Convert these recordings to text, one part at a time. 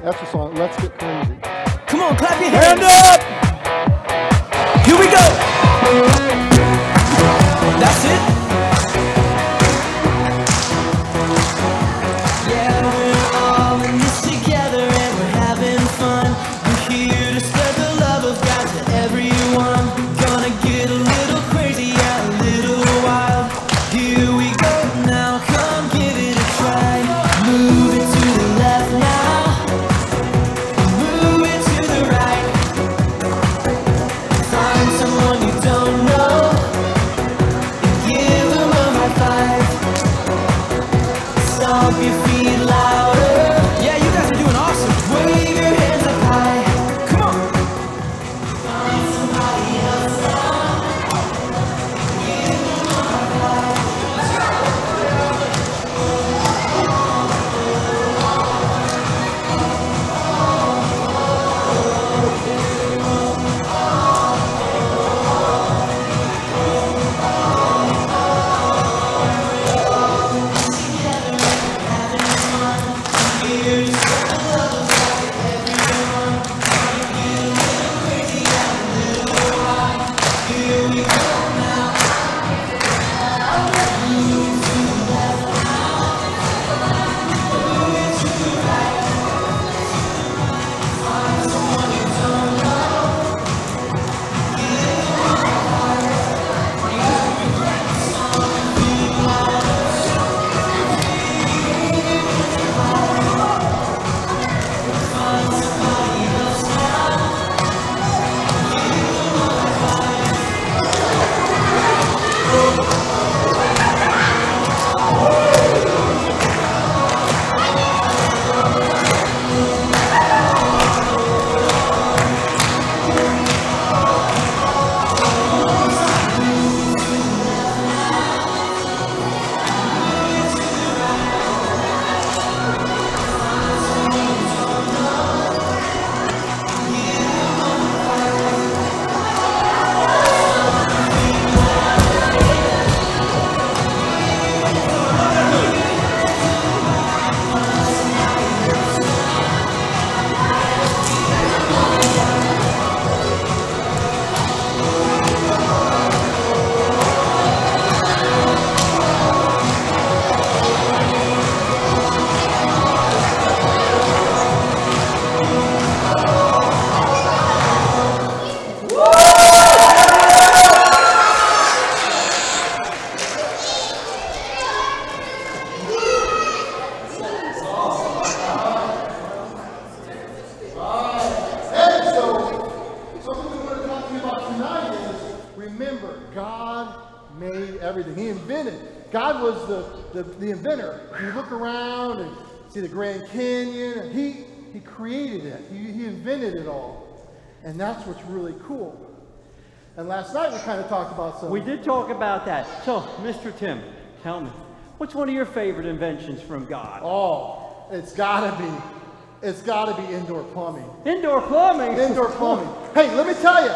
That's the song. Let's get crazy. Come on, clap your hands. Hand up. Here we go. That's it. Yeah, we're all in this together and we're having fun. We're here to spread the love of God to everyone. Gonna get a little crazy, yeah, a little wild. Here we go now, come give it a try. Move it to the left now. Move it to the right. Find someone you don't know and give them a high five. Stomp your feet louder. Yeah, you guys are doing awesome. Wave your hands up high. Come on. Find somebody else now. Give them a high five. Remember, God made everything. He invented. God was the inventor. You look around and see the Grand Canyon. And he created it. He invented it all. And that's what's really cool. And last night we kind of talked about something. We did talk about that. So, Mr. Tim, tell me, what's one of your favorite inventions from God? Oh, it's gotta be indoor plumbing. Indoor plumbing? Indoor plumbing. Hey, let me tell you.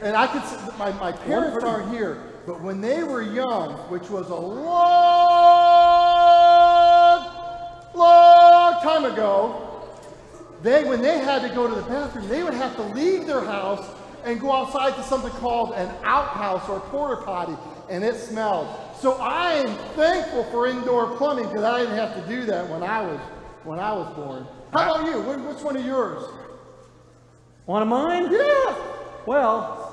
And I could, my parents aren't here, but when they were young, which was a long time ago, when they had to go to the bathroom, they would have to leave their house and go outside to something called an outhouse or porta potty, and it smelled. So I am thankful for indoor plumbing because I didn't have to do that when I was born. How about you? What's one of yours? One of mine? Yeah. Well,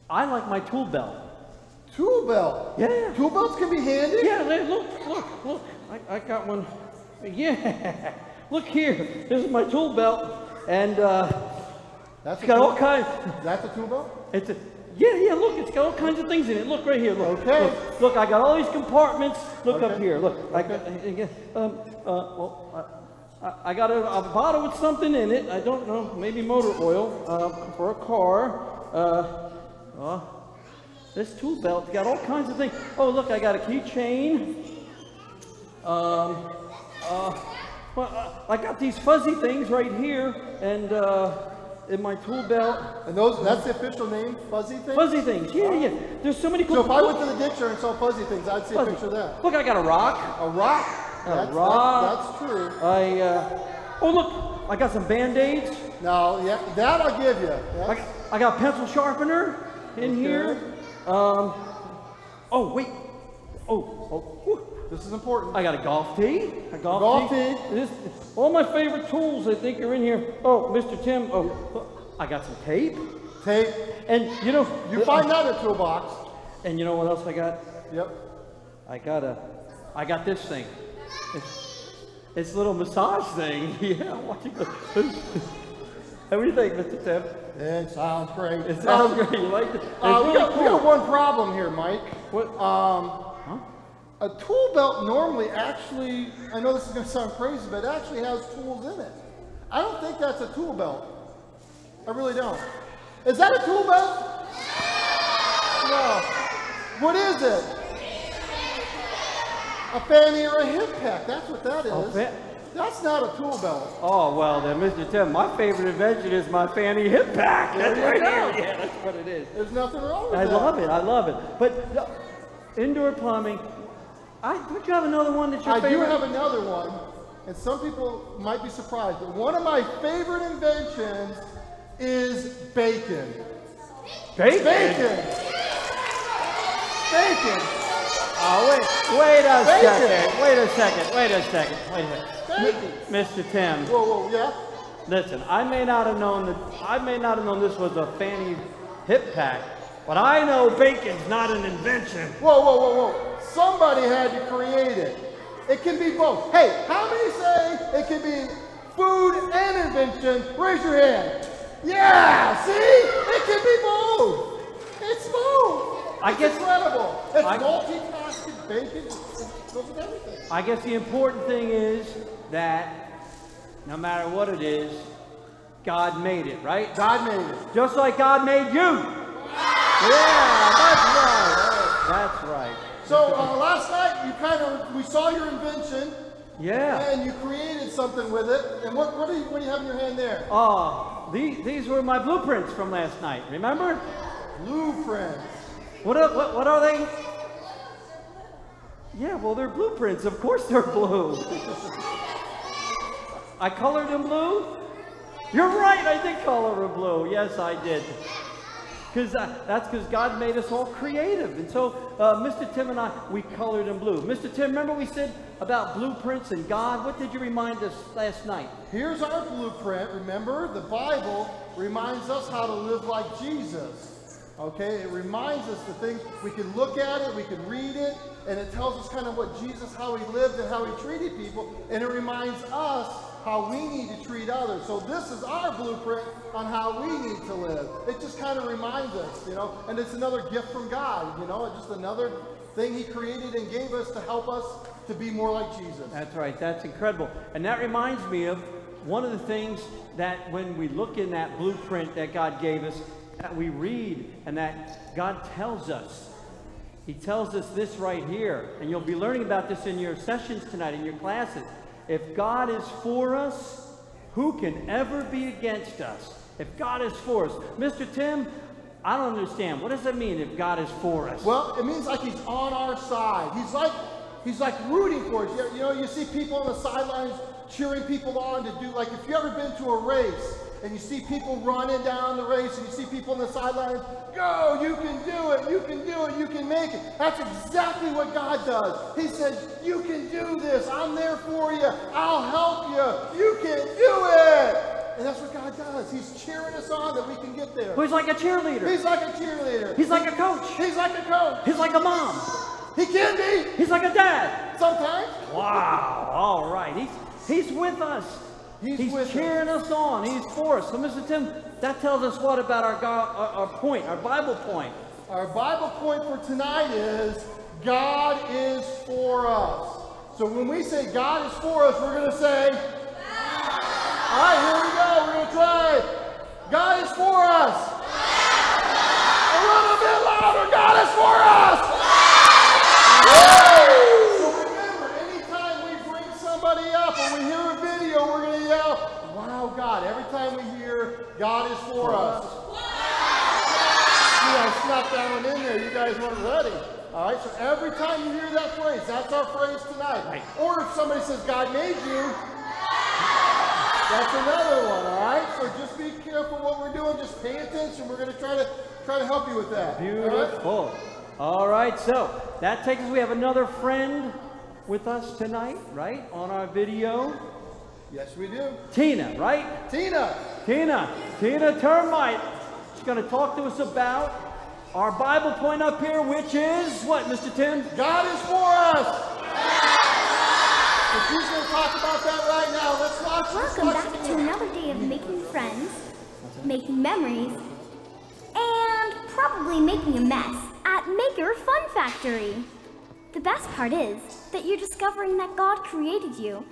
I like my tool belt. Tool belt? Yeah. Tool belts can be handy? Yeah, look. I got one. Yeah. Look here. This is my tool belt. And it's got all kinds. That's a tool belt? Yeah, look, it's got all kinds of things in it. Look right here, look. Okay. Look, I got all these compartments. Look up here, look. Okay. I got a bottle with something in it. I don't know, maybe motor oil for a car. This tool belt's got all kinds of things. Oh, look, I got a keychain. Well, I got these fuzzy things right here, and in my tool belt. And that's the official name, fuzzy things? Fuzzy things, yeah. There's so many cool. So if I went to the dictionary and saw fuzzy things, I'd see a picture of that. Look, I got a rock. A rock? rock. That's true. Oh look, I got some Band-Aids. No, yeah, that I'll give you. I got a pencil sharpener in here. Oh wait. Oh. This is important. I got a golf tee. Golf tee. All my favorite tools, I think, are in here. Oh, Mr. Tim. Oh, I got some tape. Tape. And you know, You find that in a toolbox. And you know what else I got? Yep. I got this thing. It's a little massage thing. Yeah. What do you think, Mr. Tim? It sounds great. It sounds great. You like it? We got one problem here, Mike. What? A tool belt normally actually, I know this is going to sound crazy, but it actually has tools in it. I don't think that's a tool belt. I really don't. Is that a tool belt? No. What is it? A fanny or a hip pack. That's what that is. That's not a tool belt. Oh, well then, Mr. Tim, my favorite invention is my fanny hip pack. That's right here. Yeah, that's what it is. There's nothing wrong with that. I love it. But indoor plumbing, don't you have another one that's your favorite? I do have another one, and some people might be surprised, but one of my favorite inventions is bacon. Bacon? Bacon. Oh, wait a second. Bacon. Mr. Tim. Whoa, yeah? Listen, I may not have known this was a fanny hip pack, but I know bacon's not an invention. Whoa. Somebody had to create it. It can be both. Hey, how many say it can be food and invention? Raise your hand. Yeah, see? It can be both. It's both. It's incredible. It's multitasking bacon. It goes with everything. I guess the important thing is that no matter what it is, God made it, right? God made it. Just like God made you. Yeah, that's right. So last night we saw your invention. Yeah. And you created something with it. And what do you have in your hand there? These were my blueprints from last night. Remember? Blueprints. What are they? Yeah, well, they're blueprints. Of course they're blue. I colored them blue? You're right, I did color them blue. Yes, I did. That's because God made us all creative. And so Mr. Tim and I, we colored them blue. Mr. Tim, remember we said about blueprints and God? What did you remind us last night? Here's our blueprint. Remember, the Bible reminds us how to live like Jesus. Okay, it reminds us the things, we can look at it, we can read it, and it tells us kind of what Jesus, how he lived and how he treated people, and it reminds us how we need to treat others. So this is our blueprint on how we need to live. It just kind of reminds us, you know, and it's another gift from God, you know, just another thing he created and gave us to help us to be more like Jesus. That's right, that's incredible. And that reminds me of one of the things that when we look in that blueprint that God gave us, that we read and that God tells us. He tells us this right here, and you'll be learning about this in your sessions tonight, in your classes. If God is for us, who can ever be against us? If God is for us. Mr. Tim, I don't understand. What does that mean if God is for us? Well, it means like he's on our side. He's like rooting for us. You know, you see people on the sidelines cheering people on to do, like if you ever been to a race, and you see people running down the race, and you see people on the sidelines, go, you can do it, you can do it, you can make it. That's exactly what God does. He says, you can do this, I'm there for you, I'll help you, you can do it. And that's what God does. He's cheering us on that we can get there. He's like a cheerleader. He's like a cheerleader. He's like a coach. He's like a coach. He's like a mom. He can be. He's like a dad. Sometimes. Wow, all right. He's with us. He's cheering us on. He's for us. So, Mr. Tim, that tells us what about our point, our Bible point? Our Bible point for tonight is God is for us. So when we say God is for us, we're going to say, all right, here we go. We're going to try. God is for us. A little bit louder. God is for us. So remember, anytime we bring somebody up or we hear a video, we're going to yell, wow, God. Every time we hear God is for us. See, I snuck that one in there. You guys weren't ready. All right, so every time you hear that phrase, that's our phrase tonight. Right. Or if somebody says, God made you, that's another one, all right? So just be careful what we're doing. Just pay attention. We're going to try to help you with that. Beautiful. All right, so that takes us, we have another friend with us tonight, right, on our video. Yes, we do. Tina, right? Tina Termite. She's going to talk to us about our Bible point up here, which is what, Mr. Tim? God is for us. So she's going to talk about that right now. Let's watch. Welcome back to another day of making friends, making memories, and probably making a mess at Maker Fun Factory. The best part is that you're discovering that God created you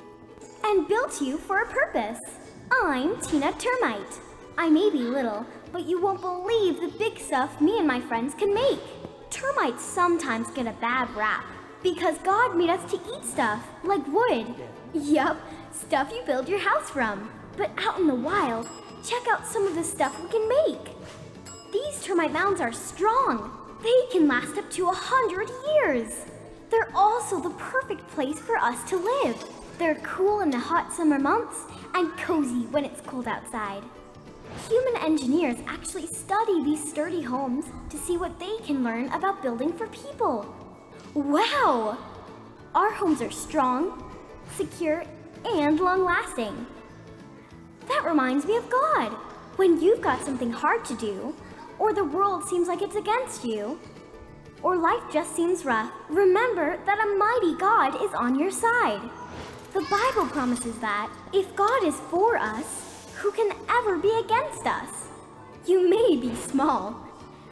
and built you for a purpose. I'm Tina Termite. I may be little, but you won't believe the big stuff me and my friends can make. Termites sometimes get a bad rap because God made us to eat stuff like wood. Yup, stuff you build your house from. But out in the wild, check out some of the stuff we can make. These termite mounds are strong. They can last up to 100 years. They're also the perfect place for us to live. They're cool in the hot summer months and cozy when it's cold outside. Human engineers actually study these sturdy homes to see what they can learn about building for people. Wow! Our homes are strong, secure, and long-lasting. That reminds me of God. When you've got something hard to do, or the world seems like it's against you, or life just seems rough, remember that a mighty God is on your side. The Bible promises that if God is for us, who can ever be against us? You may be small,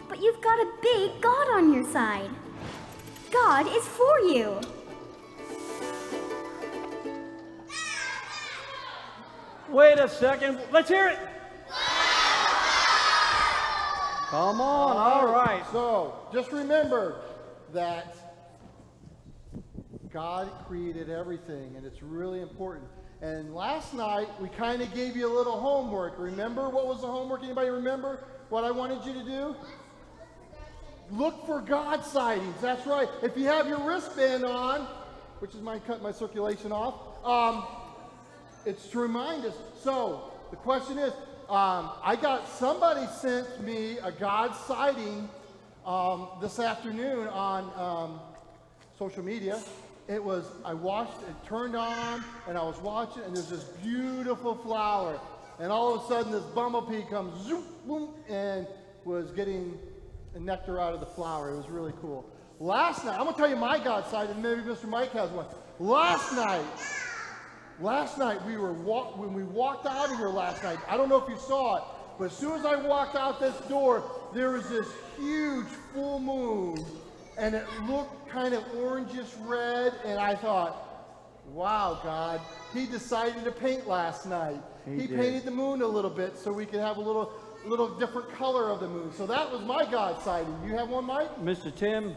but you've got a big God on your side. God is for you. Wait a second. Let's hear it. Come on. All right. So just remember that God created everything, and it's really important. And last night, we kind of gave you a little homework. Remember what was the homework? Anybody remember what I wanted you to do? Look for God sightings. That's right. If you have your wristband on, which is mine, cut my circulation off, it's to remind us. So the question is, somebody sent me a God sighting this afternoon on social media. It was, I watched it, turned on, and I was watching, and there's this beautiful flower. And all of a sudden, this bumblebee comes, zoom, boom, and was getting nectar out of the flower. It was really cool. Last night, I'm going to tell you my God sighting, and maybe Mr. Mike has one. Last night, when we walked out of here last night, I don't know if you saw it, but as soon as I walked out this door, there was this huge full moon, and it looked kind of orangish red, and I thought, wow, God, he decided to paint last night. He painted the moon a little bit so we could have a little different color of the moon. So that was my God sighting. You have one, Mike? Mr. Tim,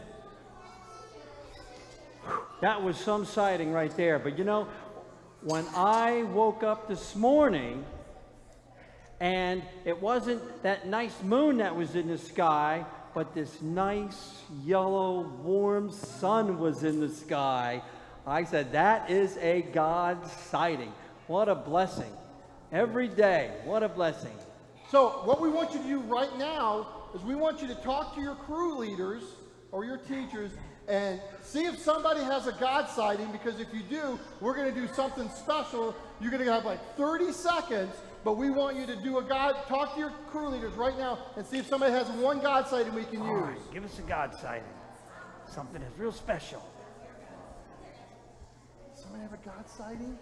that was some sighting right there. But you know, when I woke up this morning, and it wasn't that nice moon that was in the sky, but this nice yellow warm sun was in the sky. I said, that is a God sighting. What a blessing. Every day, what a blessing. So what we want you to do right now is we want you to talk to your crew leaders or your teachers and see if somebody has a God sighting, because if you do, we're going to do something special. You're going to have like 30 seconds, but we want you to do talk to your crew leaders right now and see if somebody has one God sighting we can use. All right, give us a God sighting. Something that's real special. Does somebody have a God sighting?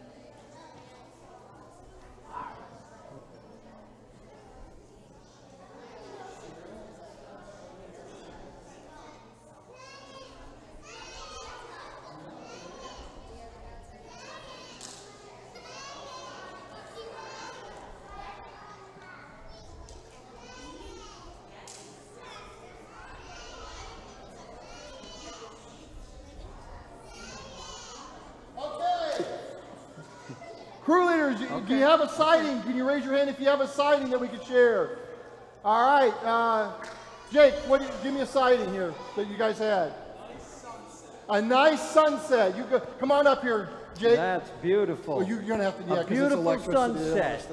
Crew leaders, do you have a sighting? Can you raise your hand if you have a sighting that we could share? All right, Jake, give me a sighting here that you guys had. A nice sunset. You go, come on up here, Jake. That's beautiful. Oh, you're gonna have to, yeah, A beautiful it's electricity. sunset.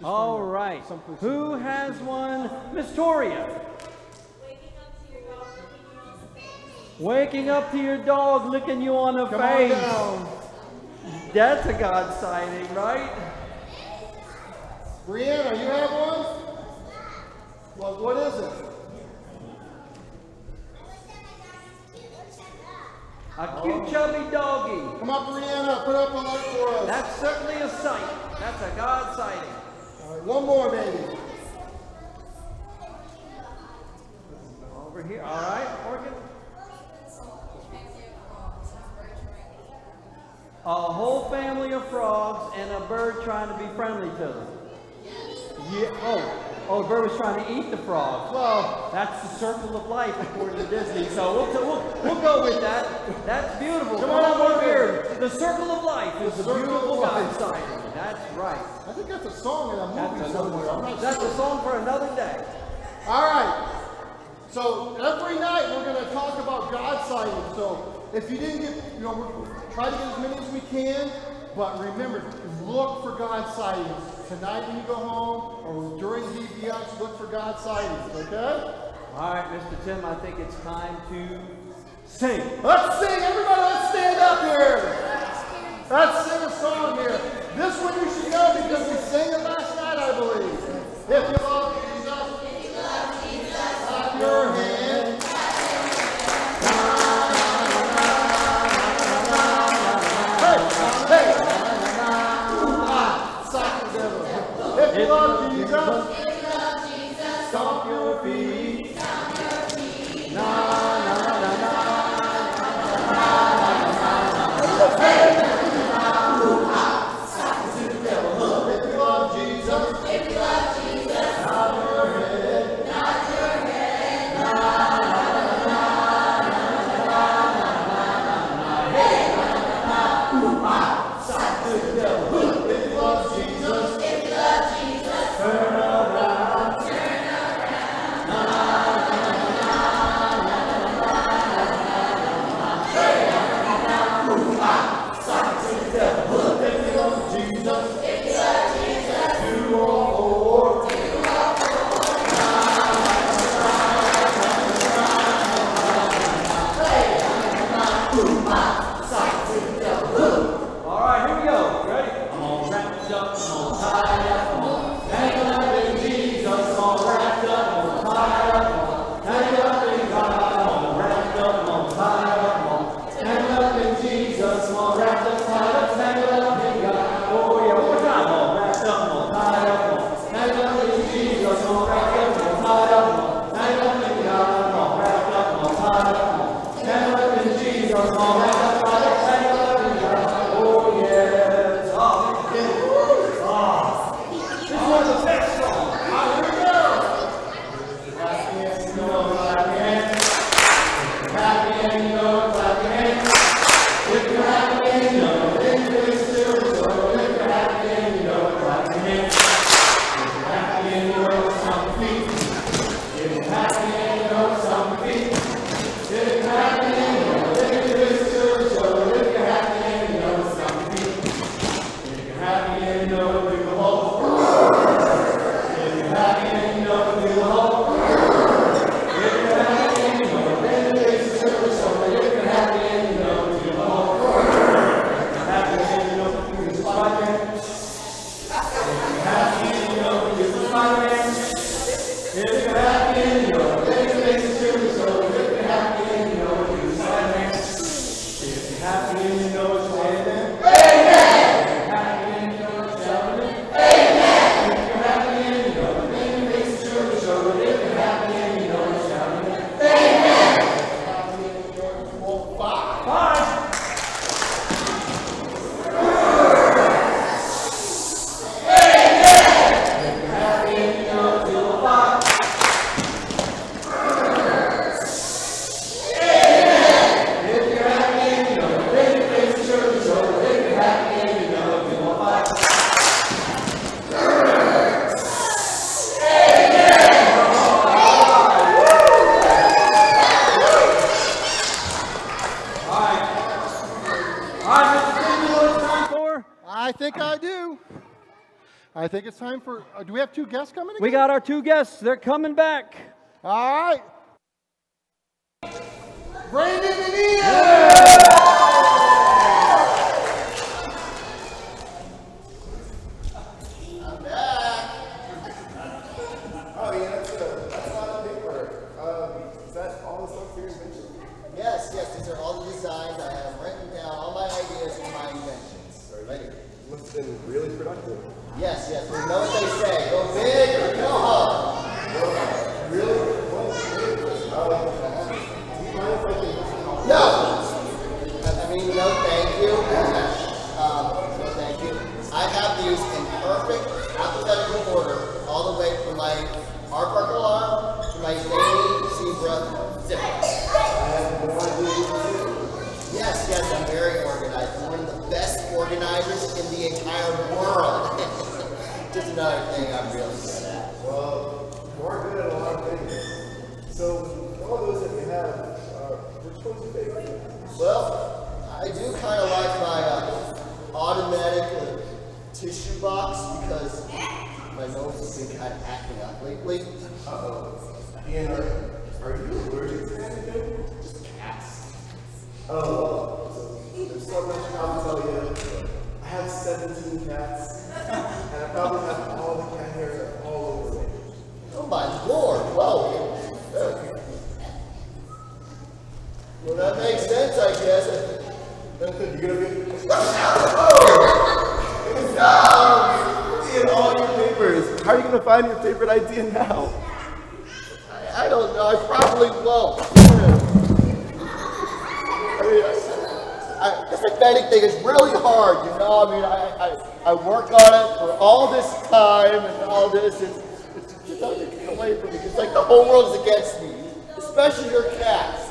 All right. Who has one? Miss Toria. Waking up to your dog licking you on the Come face. on down. That's a God sighting, right? Brianna, you have one? Well, what is it? A cute chubby doggy. Come up, Brianna. Put up a light for us. That's certainly a sight. That's a God sighting. All right, one more, baby. Over here. All right. Working. A whole family of frogs and a bird trying to be friendly to them. Yeah. Oh, the bird was trying to eat the frogs. Well, that's the circle of life according to Disney. So we'll go with that. That's beautiful. Come on over here. The circle of life is a beautiful God sighting. That's right. I think that's a song in a movie somewhere. I'm not That's sure. a song for another day. All right. So every night we're going to talk about God sightings. So if you didn't get, we'll try to get as many as we can. But remember, look for God sightings. Tonight when you go home or during DBX, look for God sightings, okay? All right, Mr. Tim, I think it's time to sing. Let's sing. Everybody, let's stand up here. Let's sing a song here. This one you should know because we sang it last night, I believe. If you love Jesus, clap your hands. Hey, hey. If you love Jesus, stomp your feet. Na, na, na, na, na. Hey. If you love Jesus, think I do. I think it's time for, do we have 2 guests coming again? We got our 2 guests. They're coming back. All right. Brandon and Ian! I'm back. Oh, yeah, that's a lot of paper. Is that all the stuff you're mentioning? Yes, these are all the designs. I have written down all my ideas and my inventions. Ready? Must have been really productive. Yes, we know what they say. Go big or go home. Really? No! I mean, no thank you. No thank you. I have these in perfect alphabetical order, all the way from my aardvark alarm to my zany zebra zipper. Yes, I'm very organized. I'm one of the best organizers in the entire world. Just another thing I'm really good at. Well, you are good at a lot of things. So, all those that you have, which one's your favorite? Well, I do kind of like my automatic tissue box because my nose has been kind of acting up lately. Uh-oh. Ian, are you allergic to anything? Just cats. Oh, there's so much I can tell you. I have 17 cats, and I probably have all the cat hair all over me. Oh my lord, well, that makes sense, I guess. You're gonna be... In all your papers, how are you gonna find your favorite idea now? I don't know, I probably won't. This inventing thing is really hard, you know. I mean, I work on it for all this time and all this. It's just not getting away from me. It's like the whole world is against me, especially your cats.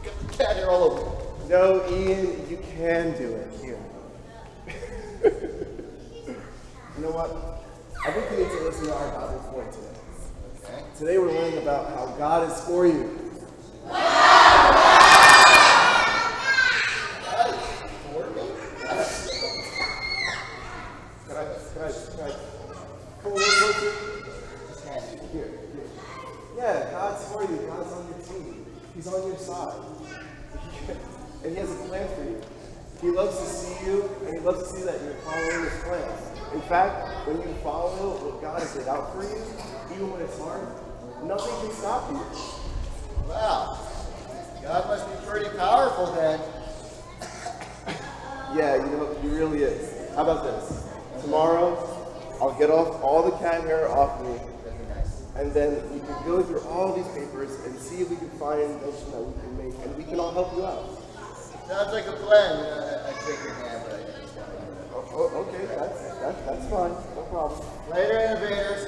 Got the cat hair all over. No, Ian, you can do it. Here. You know what? I think you need to listen to our Bible point today. Okay. Today we're learning about how God is for you. Come a little closer. Here. Yeah, God's for you. God's on your team. He's on your side. And He has a plan for you. He loves to see you, and He loves to see that you're following His plan. In fact, when you follow what God has laid out for you, even when it's hard, nothing can stop you. Wow. God must be pretty powerful then. Yeah, you know, He really is. How about this? Tomorrow, I'll get off all the cat hair off me, and then we can go through all these papers and see if we can find an invention that we can make, and we can all help you out. Sounds like a plan. I take your hand, but I just want to. Oh, okay, that's fine. No problem. Later, innovators.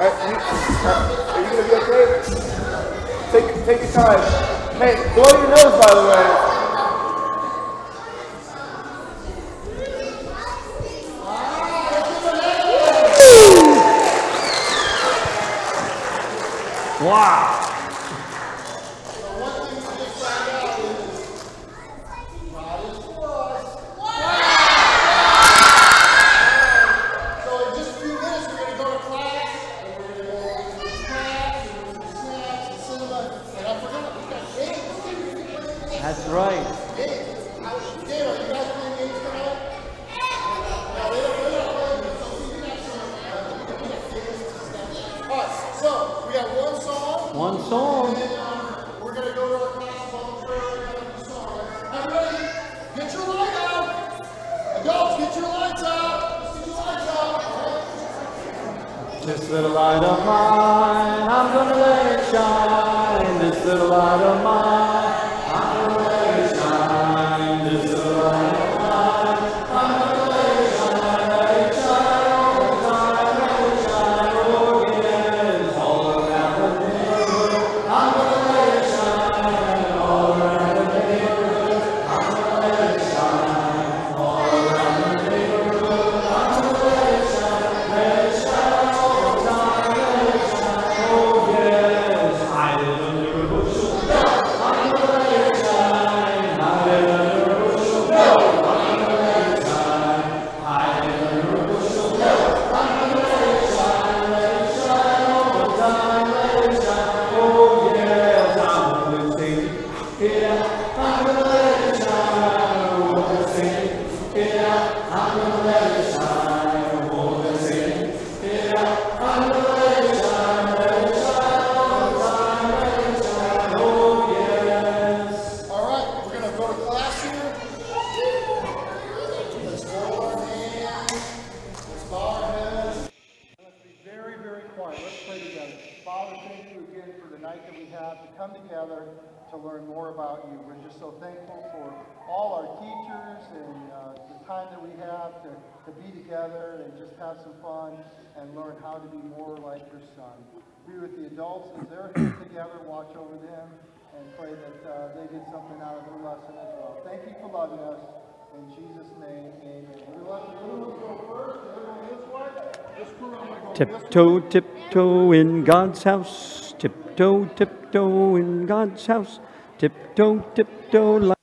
Are you gonna be okay? Take your time. Hey, blow your nose, by the way. Wow. So one thing we just found out is God is for us. So in just a few minutes we're going to go to class, and we're going to go to the snacks, and snacks, and cinema, and I forgot, we got games. That's right. Games. Gabe, are you guys playing games tonight? No, they don't play games, so we can actually, all right, so we got one song. One song. And then, we're going to go to our class song. Everybody, get your light out. Adults, get your lights out. Get your lights out. This little light of mine, I'm gonna let it shine. This little light of mine, I'm gonna let it shine. This little light of mine, I'm gonna let it shine. Let it shine all the time, let it shine, oh yes, all around the neighborhood. I'm gonna let it shine all around the neighborhood. I'm gonna let it shine all around the neighborhood. I'm gonna let it shine, let it shine all the time, let it shine, oh yes. I live under a bushel, I got to come together to learn more about you. We're just so thankful for all our teachers and the time that we have to be together and just have some fun and learn how to be more like your son. Be with the adults as they're here together, watch over them, and pray that they get something out of their lesson as well. Thank you for loving us. In Jesus' name, amen. We love you. Who will go first? Everyone this way? This crew, I'm going to go Tiptoe, tiptoe in God's house. Tiptoe, tiptoe in God's house. Tiptoe, tiptoe.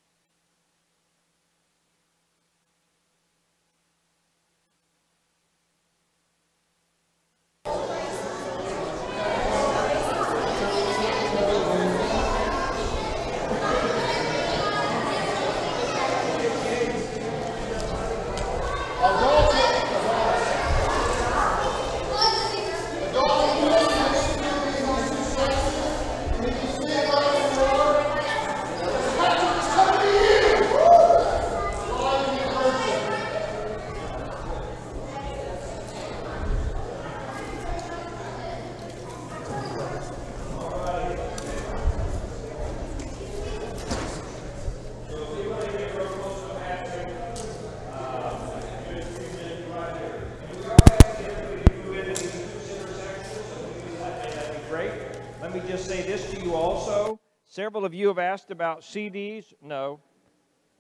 Several of you have asked about CDs. No.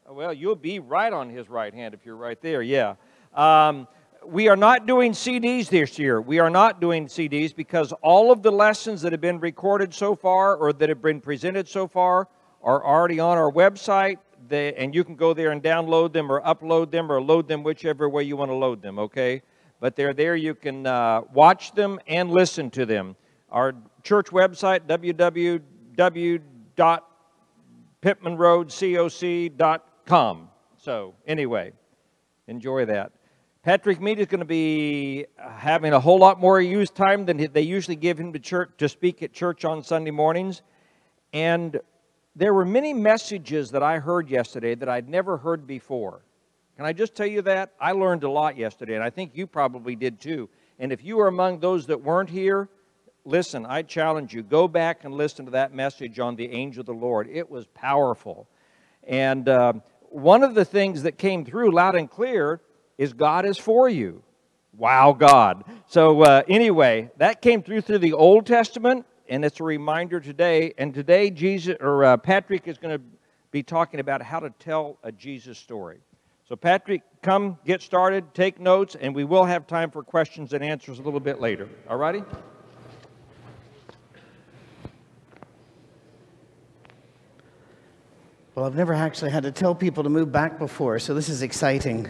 Well, you'll be right on his right hand if you're right there, yeah. We are not doing CDs this year. We are not doing CDs because all of the lessons that have been recorded so far or that have been presented so far are already on our website, and you can go there and download them or upload them or load them whichever way you want to load them, okay? But they're there. You can watch them and listen to them. Our church website, www.pittmanroadcoc.com. So anyway, enjoy that. Patrick Mead is going to be having a whole lot more use time than they usually give him to church to speak at church on Sunday mornings. And there were many messages that I heard yesterday that I'd never heard before. Can I just tell you that? I learned a lot yesterday, and I think you probably did too. And if you are among those that weren't here, listen, I challenge you, go back and listen to that message on the angel of the Lord. It was powerful. And one of the things that came through loud and clear is God is for you. Wow, God. So anyway, that came through the Old Testament, and it's a reminder today. And today, Patrick is going to be talking about how to tell a Jesus story. So Patrick, come get started, take notes, and we will have time for questions and answers a little bit later. All righty? Well, I've never actually had to tell people to move back before, so this is exciting.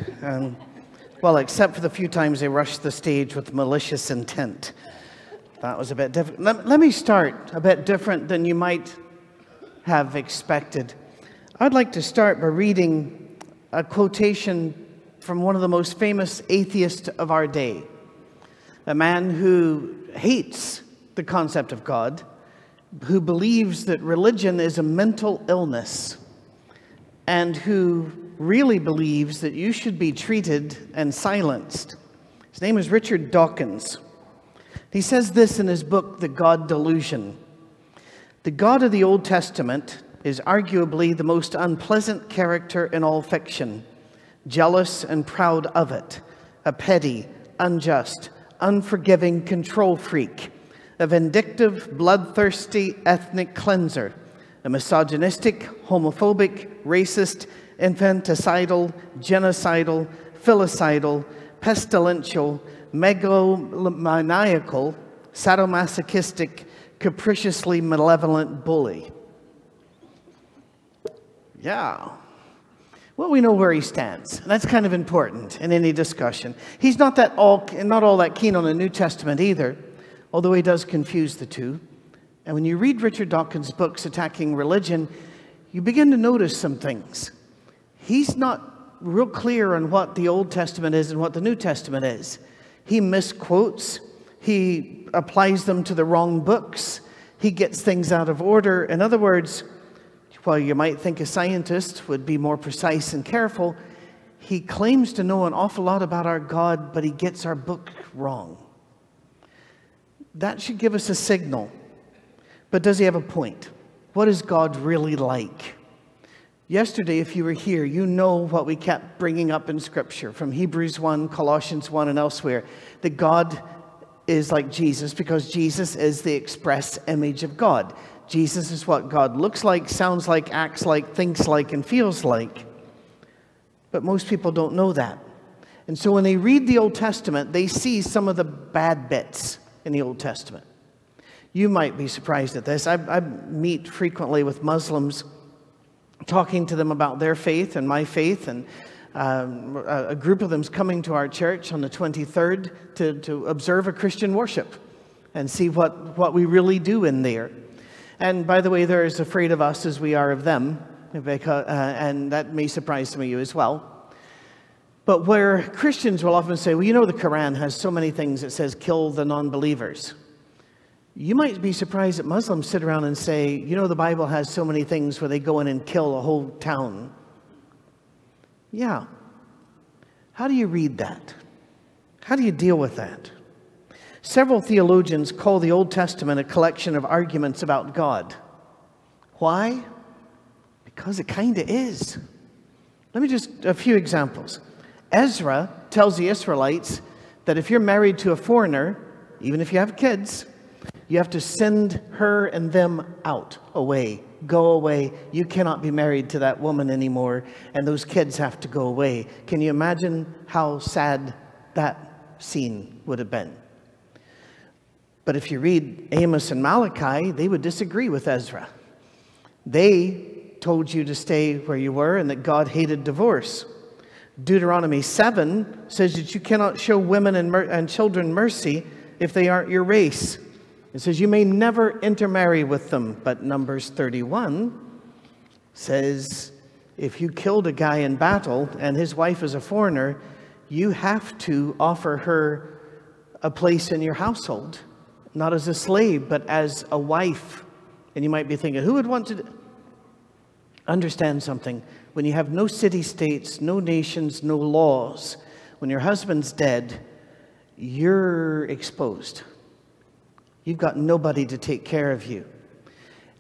Well, except for the few times they rushed the stage with malicious intent. That was a bit different. Let me start a bit different than you might have expected. I'd like to start by reading a quotation from one of the most famous atheists of our day, a man who hates the concept of God, who believes that religion is a mental illness, and who really believes that you should be treated and silenced. His name is Richard Dawkins. He says this in his book, The God Delusion. The God of the Old Testament is arguably the most unpleasant character in all fiction, jealous and proud of it, a petty, unjust, unforgiving control freak, a vindictive, bloodthirsty ethnic cleanser, a misogynistic, homophobic, racist, infanticidal, genocidal, filicidal, pestilential, megalomaniacal, sadomasochistic, capriciously malevolent bully. Yeah. Well, we know where he stands. And that's kind of important in any discussion. He's not all that keen on the New Testament either, although he does confuse the two. And when you read Richard Dawkins' books attacking religion, you begin to notice some things. He's not real clear on what the Old Testament is and what the New Testament is. He misquotes. He applies them to the wrong books. He gets things out of order. In other words, while you might think a scientist would be more precise and careful, he claims to know an awful lot about our God, but he gets our book wrong. That should give us a signal. But does he have a point? What is God really like? Yesterday, if you were here, you know what we kept bringing up in Scripture from Hebrews 1, Colossians 1, and elsewhere, that God is like Jesus because Jesus is the express image of God. Jesus is what God looks like, sounds like, acts like, thinks like, and feels like. But most people don't know that. And so when they read the Old Testament, they see some of the bad bits in the Old Testament. You might be surprised at this. I meet frequently with Muslims, talking to them about their faith and my faith, and a group of them's coming to our church on the 23rd to observe a Christian worship and see what we really do in there. And by the way, they're as afraid of us as we are of them, because, and that may surprise some of you as well. But where Christians will often say, well, you know, the Quran has so many things that says kill the non-believers. You might be surprised that Muslims sit around and say, you know, the Bible has so many things where they go in and kill a whole town. Yeah. How do you read that? How do you deal with that? Several theologians call the Old Testament a collection of arguments about God. Why? Because it kind of is. Let me just, a few examples. Ezra tells the Israelites that if you're married to a foreigner, even if you have kids, you have to send her and them out, away, go away. You cannot be married to that woman anymore, and those kids have to go away. Can you imagine how sad that scene would have been? But if you read Amos and Malachi, they would disagree with Ezra. They told you to stay where you were and that God hated divorce. Deuteronomy 7 says that you cannot show women and children mercy if they aren't your race. It says you may never intermarry with them. But Numbers 31 says if you killed a guy in battle and his wife is a foreigner, you have to offer her a place in your household. Not as a slave, but as a wife. And you might be thinking, who would want to understand something? When you have no city-states, no nations, no laws, when your husband's dead, you're exposed. You've got nobody to take care of you.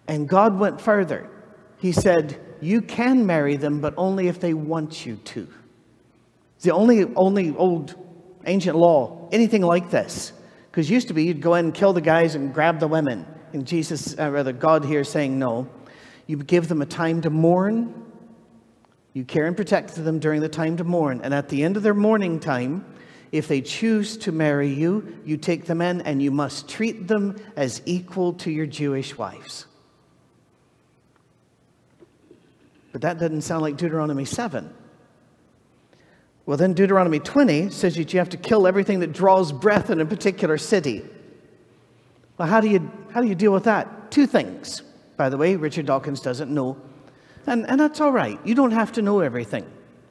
And God went further. He said, you can marry them, but only if they want you to. It's the only old ancient law, anything like this. Because used to be, you'd go in and kill the guys and grab the women. And God here is saying, no. You give them a time to mourn. You care and protect them during the time to mourn. And at the end of their mourning time, if they choose to marry you, you take them in and you must treat them as equal to your Jewish wives. But that doesn't sound like Deuteronomy 7. Well, then Deuteronomy 20 says that you have to kill everything that draws breath in a particular city. Well, how do you deal with that? Two things. By the way, Richard Dawkins doesn't know. And that's all right. You don't have to know everything.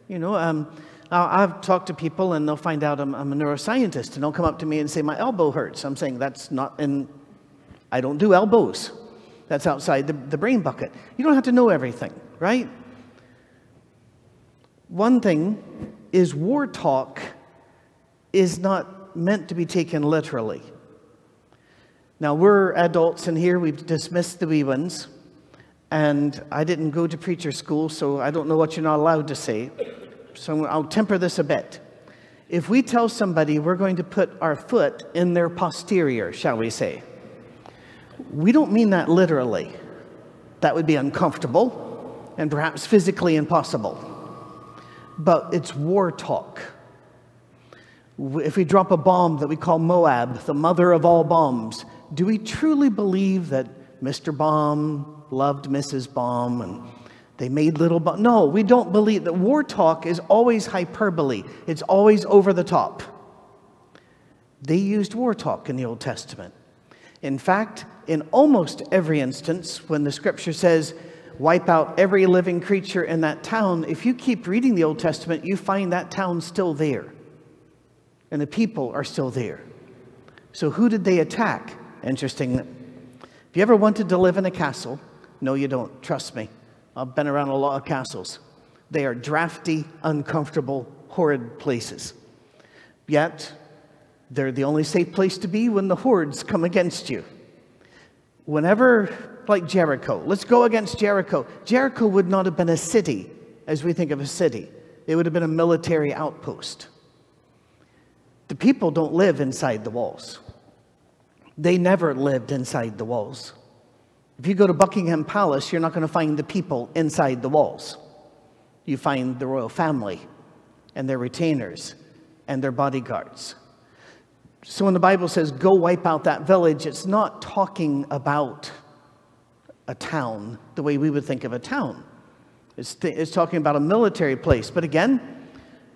You know, I've talked to people and they'll find out I'm a neuroscientist and they'll come up to me and say, my elbow hurts. I'm saying that's not I don't do elbows. That's outside the brain bucket. You don't have to know everything, right? One thing is war talk is not meant to be taken literally. Now, we're adults in here. We've dismissed the wee ones. And I didn't go to preacher school, so I don't know what you're not allowed to say. So I'll temper this a bit. If we tell somebody we're going to put our foot in their posterior, shall we say, we don't mean that literally. That would be uncomfortable and perhaps physically impossible. But it's war talk. If we drop a bomb that we call Moab, the mother of all bombs, do we truly believe that Mr. Bomb loved Mrs. Bomb and they made little bombs? No, we don't believe that. War talk is always hyperbole. It's always over the top. They used war talk in the Old Testament. In fact, in almost every instance, when the scripture says, wipe out every living creature in that town, if you keep reading the Old Testament, you find that town still there. And the people are still there. So who did they attack? Interesting. Have you ever wanted to live in a castle? No, you don't. Trust me. I've been around a lot of castles. They are drafty, uncomfortable, horrid places. Yet, they're the only safe place to be when the hordes come against you. whenever, like Jericho, let's go against Jericho. Jericho would not have been a city as we think of a city. It would have been a military outpost. The people don't live inside the walls. They never lived inside the walls. If you go to Buckingham Palace, you're not going to find the people inside the walls. You find the royal family and their retainers and their bodyguards. So when the Bible says, go wipe out that village, it's not talking about a town the way we would think of a town. It's talking about a military place. But again,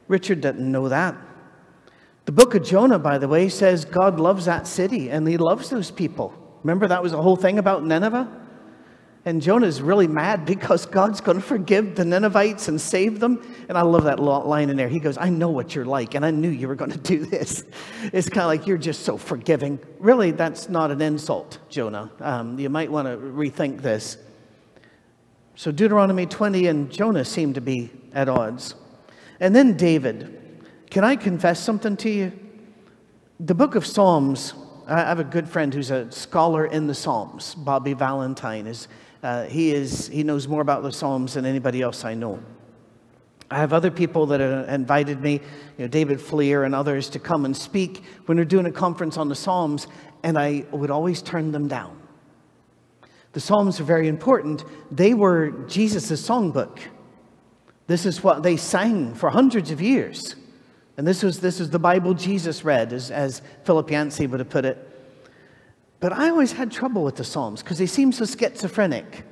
Richard didn't know that. The book of Jonah, by the way, says God loves that city and he loves those people. Remember, that was the whole thing about Nineveh? And Jonah's really mad because God's going to forgive the Ninevites and save them. And I love that line in there. He goes, I know what you're like, and I knew you were going to do this. It's kind of like, you're just so forgiving. Really, that's not an insult, Jonah. You might want to rethink this. So Deuteronomy 20 and Jonah seem to be at odds. And then David. Can I confess something to you? The book of Psalms, I have a good friend who's a scholar in the Psalms. Bobby Valentine is. He knows more about the Psalms than anybody else I know. I have other people that have invited me, David Fleer and others, to come and speak when they're doing a conference on the Psalms, and I would always turn them down. The Psalms are very important. They were Jesus' songbook. This is what they sang for hundreds of years. And this is the Bible Jesus read, as Philip Yancey would have put it. But I always had trouble with the Psalms because they seem so schizophrenic.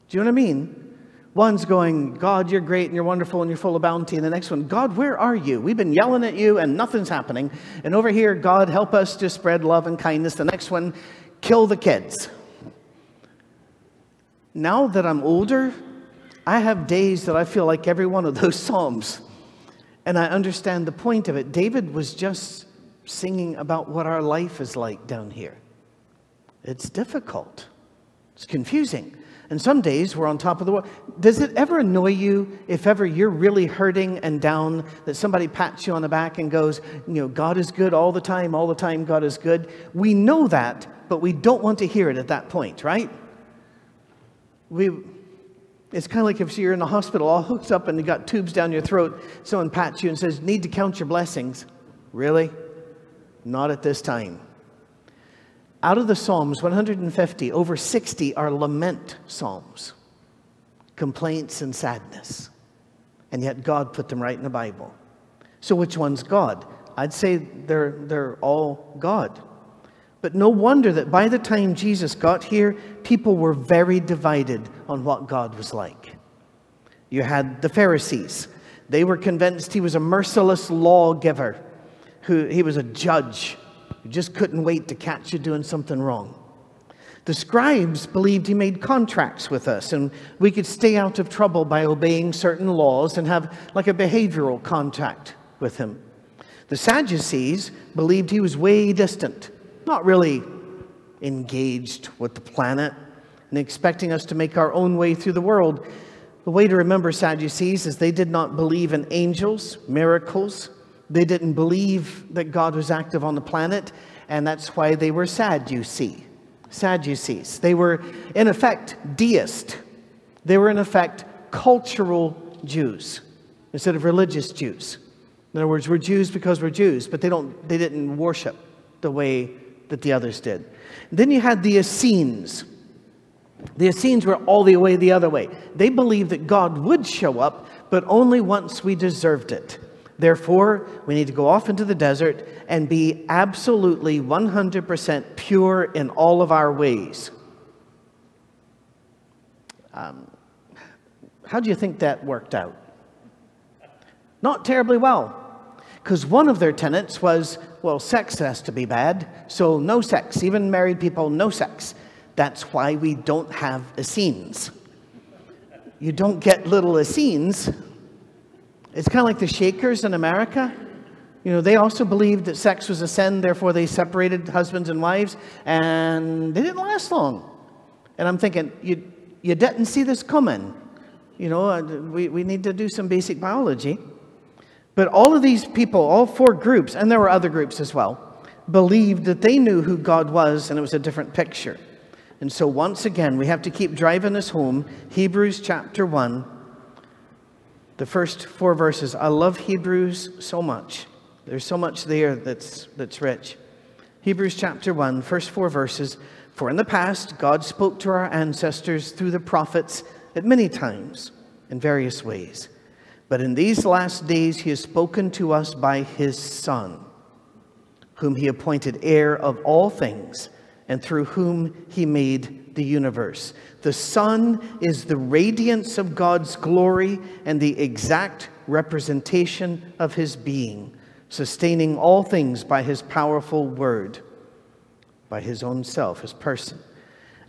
Do you know what I mean? One's going, God, you're great and you're wonderful and you're full of bounty. And the next one, God, where are you? We've been yelling at you and nothing's happening. And over here, God, help us to spread love and kindness. The next one, kill the kids. Now that I'm older, I have days that I feel like every one of those Psalms. And I understand the point of it. David was just singing about what our life is like down here. It's difficult. It's confusing. And some days we're on top of the world. Does it ever annoy you if ever you're really hurting and down that somebody pats you on the back and goes, God is good all the time, God is good. We know that, but we don't want to hear it at that point, right? It's kind of like if you're in the hospital all hooked up and you got tubes down your throat, someone pats you and says, need to count your blessings. Really? Not at this time. Out of the Psalms, 150, over 60 are lament psalms, complaints and sadness. And yet God put them right in the Bible. So which one's God? I'd say they're all God. But no wonder that by the time Jesus got here, people were very divided on what God was like. You had the Pharisees. They were convinced he was a merciless lawgiver. He was a judge who just couldn't wait to catch you doing something wrong. The scribes believed he made contracts with us and we could stay out of trouble by obeying certain laws and have like a behavioral contract with him. The Sadducees believed he was way distant, not really engaged with the planet and expecting us to make our own way through the world. The way to remember Sadducees is they did not believe in angels, miracles. They didn't believe that God was active on the planet, and that's why they were Sadducees. They were, in effect, deist. They were, in effect, cultural Jews instead of religious Jews. In other words, we're Jews because we're Jews, but they didn't worship the way that the others did. And then you had the Essenes. The Essenes were all the way the other way. They believed that God would show up, but only once we deserved it. Therefore, we need to go off into the desert and be absolutely 100% pure in all of our ways. How do you think that worked out? Not terribly well. Because one of their tenets was, well, sex has to be bad, so no sex. Even married people, no sex. That's why we don't have Essenes. You don't get little Essenes. It's kind of like the Shakers in America. They also believed that sex was a sin, therefore they separated husbands and wives, and they didn't last long. And I'm thinking, you didn't see this coming. We need to do some basic biology. But all of these people, all four groups, and there were other groups as well, believed that they knew who God was, and it was a different picture. And so once again, we have to keep driving this home. Hebrews chapter 1, the first 4 verses. I love Hebrews so much. There's so much there that's rich. Hebrews chapter 1, first 4 verses. For in the past, God spoke to our ancestors through the prophets at many times in various ways. But in these last days, he has spoken to us by his Son, whom he appointed heir of all things, and through whom he made the universe. The Son is the radiance of God's glory and the exact representation of his being, sustaining all things by his powerful word, by his own self, his person.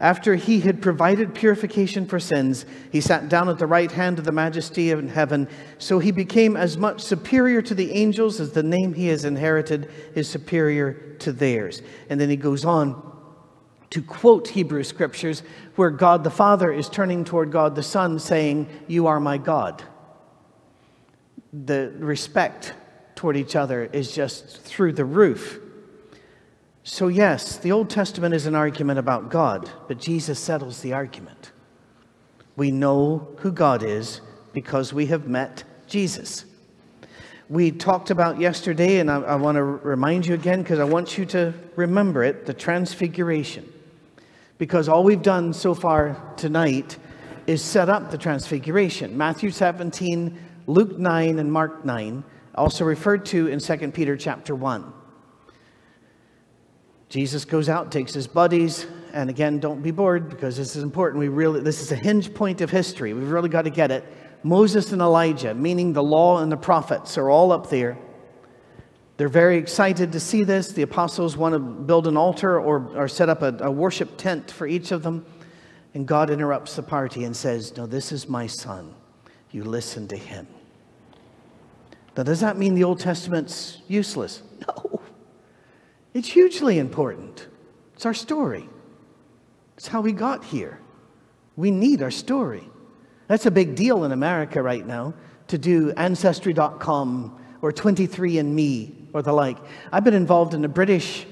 After he had provided purification for sins, he sat down at the right hand of the majesty in heaven. So he became as much superior to the angels as the name he has inherited is superior to theirs. And then he goes on to quote Hebrew scriptures where God the Father is turning toward God the Son saying, "You are my God." The respect toward each other is just through the roof. So yes, the Old Testament is an argument about God, but Jesus settles the argument. We know who God is because we have met Jesus. We talked about yesterday, and I want to remind you again because I want you to remember it, the transfiguration. Because all we've done so far tonight is set up the transfiguration. Matthew 17, Luke 9, and Mark 9, also referred to in 2 Peter chapter 1. Jesus goes out, takes his buddies, and again, don't be bored because this is important. This is a hinge point of history. We've really got to get it. Moses and Elijah, meaning the law and the prophets, are all up there. They're very excited to see this. The apostles want to build an altar or set up a worship tent for each of them. And God interrupts the party and says, "No, this is my son. You listen to him." Now, does that mean the Old Testament's useless? No. It's hugely important. It's our story. It's how we got here. We need our story. That's a big deal in America right now, to do Ancestry.com or 23andMe or the like. I've been involved in a British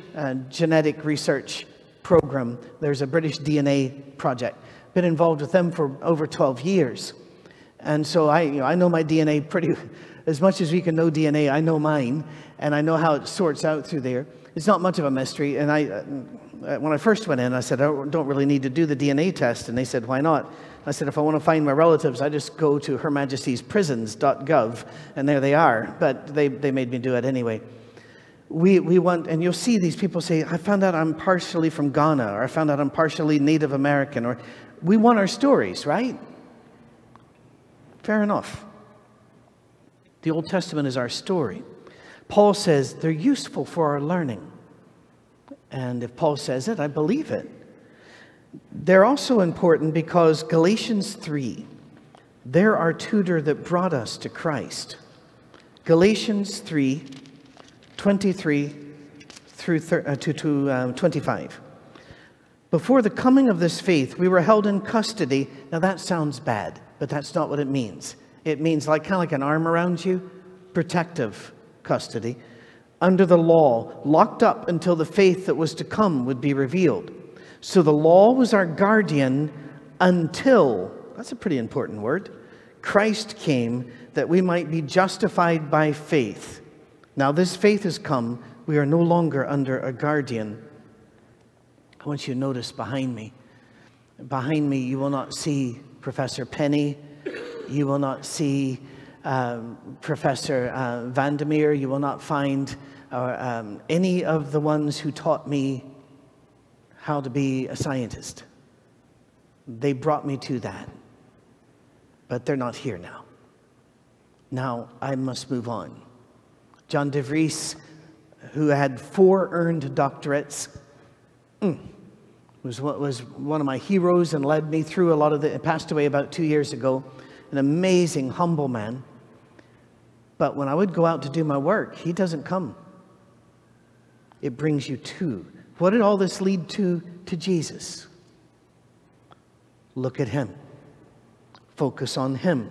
genetic research program. There's a British DNA project. Been involved with them for over 12 years. And so I know my DNA pretty, as much as we can know DNA, I know mine, and I know how it sorts out through there. It's not much of a mystery. And when I first went in, I said, I don't really need to do the DNA test. And they said, why not? I said, if I want to find my relatives, I just go to Her Majesty's Prisons.gov, and there they are. But they made me do it anyway. We want, and you'll see these people say, I found out I'm partially from Ghana, or I found out I'm partially Native American, or we want our stories, right? Fair enough. The Old Testament is our story. Paul says they're useful for our learning. And if Paul says it, I believe it. They're also important because Galatians 3, they're our tutor that brought us to Christ. Galatians 3, 23 through 25. Before the coming of this faith, we were held in custody. Now that sounds bad, but that's not what it means. It means kind of like an arm around you, protective custody, under the law, locked up until the faith that was to come would be revealed. So the law was our guardian until, that's a pretty important word, Christ came that we might be justified by faith. Now this faith has come, we are no longer under a guardian. I want you to notice behind me. Behind me you will not see Professor Penny. You will not see Professor Vandermeer. You will not find any of the ones who taught me how to be a scientist. They brought me to that. But they're not here now. Now I must move on. John DeVries, who had 4 earned doctorates, was one of my heroes and led me through a lot of it. Passed away about 2 years ago. An amazing, humble man. But when I would go out to do my work, he doesn't come. It brings you to. What did all this lead to Jesus? Look at him. Focus on him.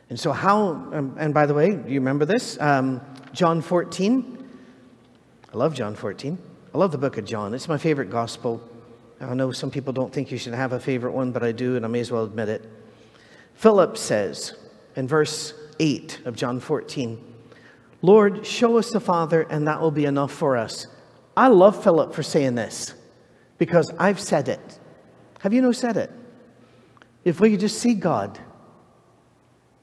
And so how, and by the way, do you remember this? John 14. I love John 14. I love the book of John. It's my favorite gospel. I know some people don't think you should have a favorite one, but I do, and I may as well admit it. Philip says in verse 8 of John 14, Lord, show us the Father, and that will be enough for us. I love Philip for saying this, because I've said it. Have you said it? If we could just see God.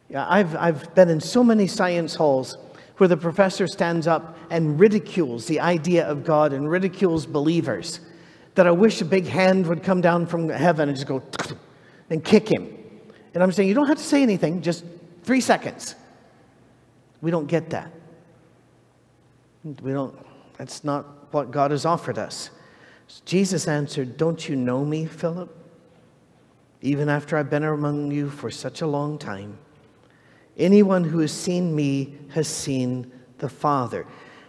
Yeah, I've been in so many science halls where the professor stands up and ridicules the idea of God and ridicules believers, that I wish a big hand would come down from heaven and just go and kick him. And I'm saying, you don't have to say anything, just 3 seconds. We don't get that. That's not what God has offered us. Jesus answered, don't you know me, Philip? Even after I've been among you for such a long time. Anyone who has seen me has seen the Father.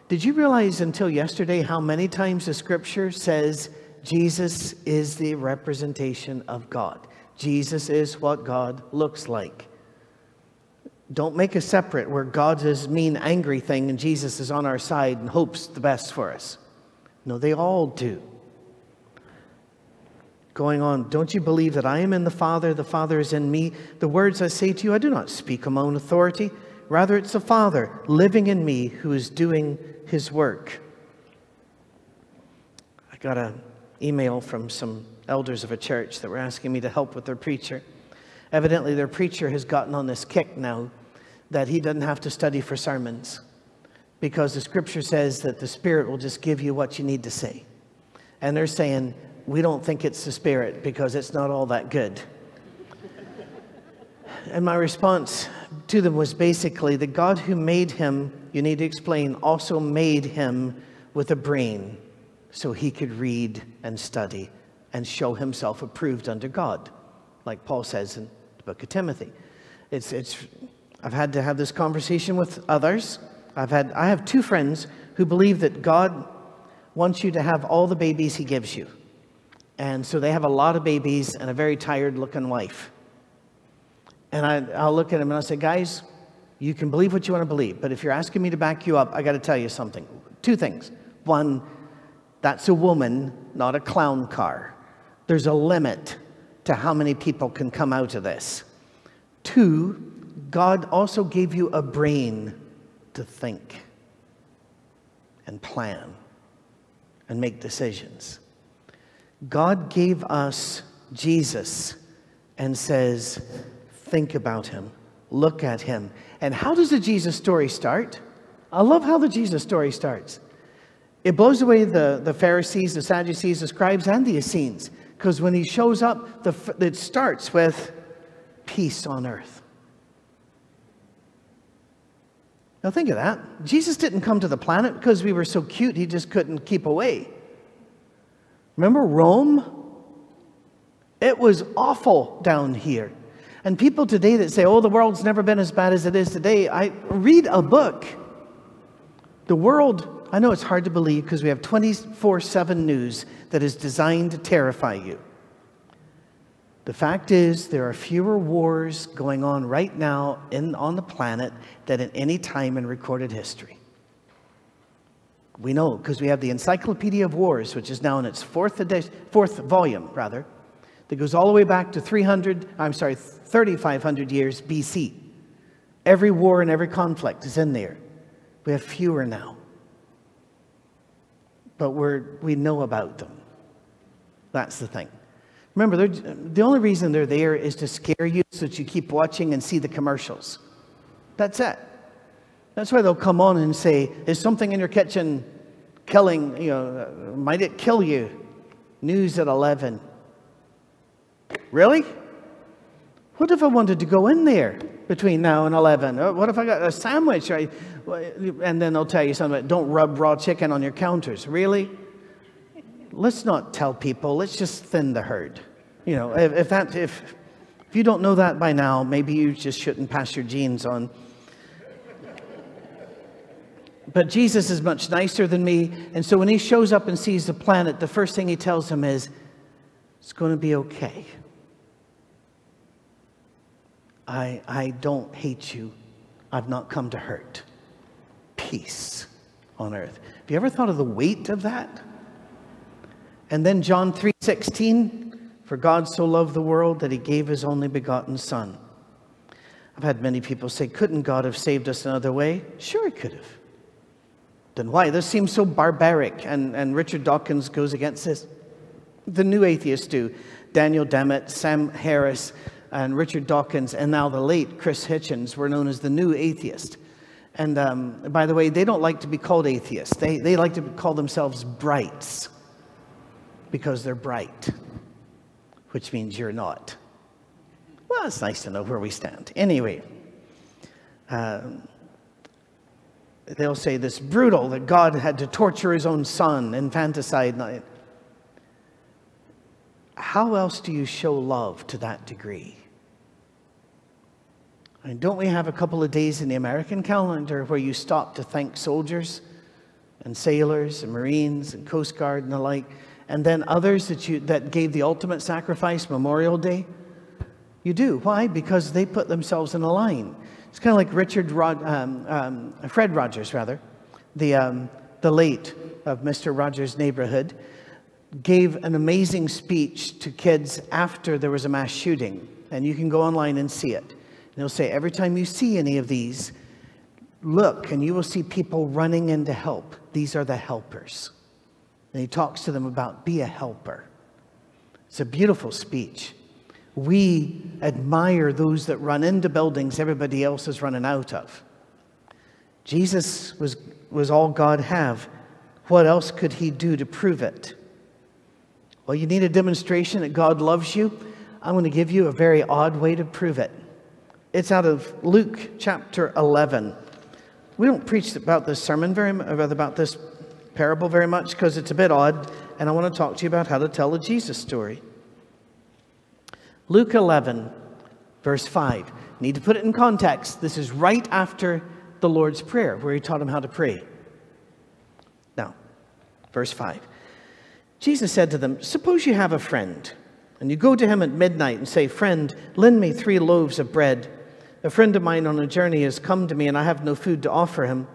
Did you realize until yesterday how many times the scripture says Jesus is the representation of God? Jesus is what God looks like. Don't make a separate where God is mean, angry thing and Jesus is on our side and hopes the best for us. No, they all do. Going on, don't you believe that I am in the Father is in me? The words I say to you, I do not speak of my own authority. Rather, it's the Father living in me who is doing his work. I got an email from some elders of a church that were asking me to help with their preacher. Evidently, their preacher has gotten on this kick now that he doesn't have to study for sermons because the scripture says that the Spirit will just give you what you need to say. And they're saying, we don't think it's the Spirit because it's not all that good. And my response to them was basically, the God who made him, you need to explain, also made him with a brain so he could read and study and show himself approved unto God, like Paul says in the book of Timothy. I've had to have this conversation with others. I have 2 friends who believe that God wants you to have all the babies he gives you. And so they have a lot of babies and a very tired looking wife. And I'll look at them and I'll say, guys, you can believe what you want to believe, but if you're asking me to back you up, I got to tell you something. 2 things. One, that's a woman, not a clown car. There's a limit to how many people can come out of this. 2, God also gave you a brain to think and plan and make decisions. God gave us Jesus and says, think about him, look at him. And how does the Jesus story start? I love how the Jesus story starts. It blows away the Pharisees, the Sadducees, the scribes, and the Essenes. Because when he shows up, it starts with peace on earth. Now think of that. Jesus didn't come to the planet because we were so cute he just couldn't keep away. Remember Rome? It was awful down here. And people today that say, oh, the world's never been as bad as it is today. I read a book. The world, I know it's hard to believe because we have 24/7 news that is designed to terrify you. The fact is, there are fewer wars going on right now on the planet than at any time in recorded history. We know because we have the Encyclopedia of Wars, which is now in its fourth volume, that goes all the way back to 3,500 years BC. Every war and every conflict is in there. We have fewer now. But we know about them. That's the thing. Remember, the only reason they're there is to scare you so that you keep watching and see the commercials. That's it. That's why they'll come on and say, is something in your kitchen killing, might it kill you? News at 11. Really? What if I wanted to go in there between now and 11? What if I got a sandwich? And then they'll tell you something about, don't rub raw chicken on your counters. Really? Let's not tell people. Let's just thin the herd. If you don't know that by now, maybe you just shouldn't pass your genes on. But Jesus is much nicer than me. And so when he shows up and sees the planet, the first thing he tells him is, it's going to be okay. I don't hate you. I've not come to hurt. Peace on earth. Have you ever thought of the weight of that? And then John 3 16, for God so loved the world that he gave his only begotten Son. I've had many people say, couldn't God have saved us another way? Sure he could have. Then why? This seems so barbaric, and Richard Dawkins goes against this. The new atheists do. Daniel Dennett, Sam Harris, and Richard Dawkins, and now the late Chris Hitchens were known as the new atheist. And by the way, they don't like to be called atheists. They like to call themselves brights, because they're bright, which means you're not. Well, it's nice to know where we stand. Anyway, they'll say this brutal, that God had to torture his own son, infanticide. How else do you show love to that degree? I mean, don't we have a couple of days in the American calendar where you stop to thank soldiers and sailors and Marines and Coast Guard and the like, and then others that gave the ultimate sacrifice, Memorial Day? You do. Why? Because they put themselves in a line. It's kind of like Fred Rogers, rather, the late of Mr. Rogers' Neighborhood, gave an amazing speech to kids after there was a mass shooting. And you can go online and see it. And he'll say, every time you see any of these, look, and you will see people running in to help. These are the helpers. And he talks to them about, be a helper. It's a beautiful speech. We admire those that run into buildings everybody else is running out of. Jesus was all God have. What else could he do to prove it? Well, you need a demonstration that God loves you. I'm going to give you a very odd way to prove it. It's out of Luke chapter 11. We don't preach about this about this parable very much because it's a bit odd, and I want to talk to you about how to tell a Jesus story. Luke 11, verse 5. Need to put it in context. This is right after the Lord's Prayer, where he taught him how to pray. Now, verse 5. Jesus said to them, suppose you have a friend, and you go to him at midnight and say, friend, lend me 3 loaves of bread. A friend of mine on a journey has come to me, and I have no food to offer him.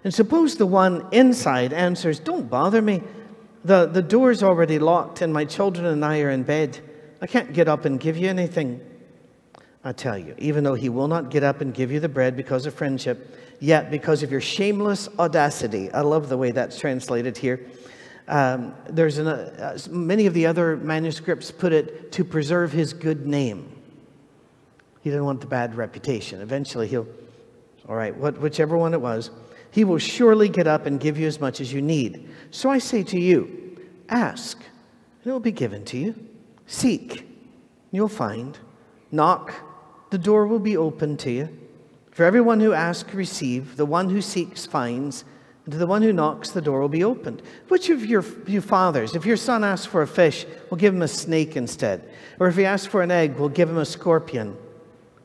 And suppose the one inside answers, don't bother me. The door's already locked, and my children and I are in bed. I can't get up and give you anything. I tell you, even though he will not get up and give you the bread because of friendship, yet because of your shameless audacity, I love the way that's translated here. Many of the other manuscripts put it, to preserve his good name. He didn't want the bad reputation. Eventually whichever one it was, he will surely get up and give you as much as you need. So I say to you, ask, and it will be given to you. Seek, you'll find. Knock, the door will be opened to you. For everyone who asks, receives. The one who seeks, finds. And to the one who knocks, the door will be opened. Which of you fathers, if your son asks for a fish, will give him a snake instead? Or if he asks for an egg, will give him a scorpion?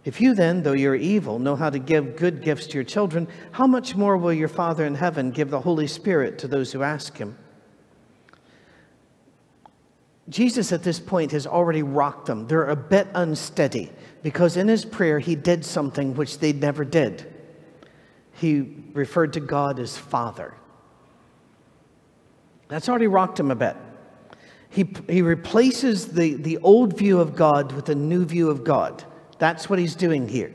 If you then, though you're evil, know how to give good gifts to your children, how much more will your Father in heaven give the Holy Spirit to those who ask him? Jesus at this point has already rocked them. They're a bit unsteady because in his prayer he did something which they never did. He referred to God as Father. That's already rocked him a bit. He replaces the old view of God with a new view of God. That's what he's doing here.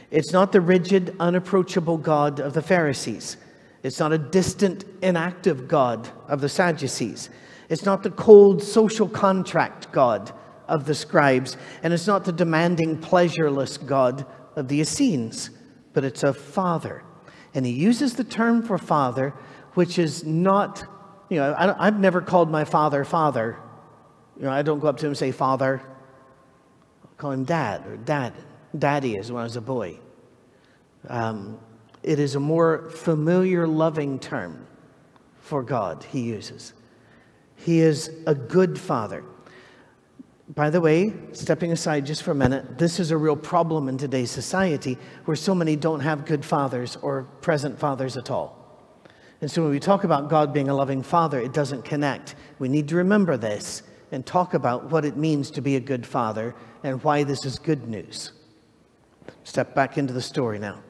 It's not the rigid, unapproachable God of the Pharisees. It's not a distant, inactive God of the Sadducees. It's not the cold social contract God of the scribes. And it's not the demanding, pleasureless God of the Essenes. But it's a Father. And he uses the term for Father, which is not, I've never called my father, Father. I don't go up to him and say, Father. I'll call him Dad or Dad. Daddy as when I was a boy. It is a more familiar, loving term for God he uses. He is a good Father. By the way, stepping aside just for a minute, this is a real problem in today's society where so many don't have good fathers or present fathers at all. And so when we talk about God being a loving Father, it doesn't connect. We need to remember this and talk about what it means to be a good father and why this is good news. Step back into the story now.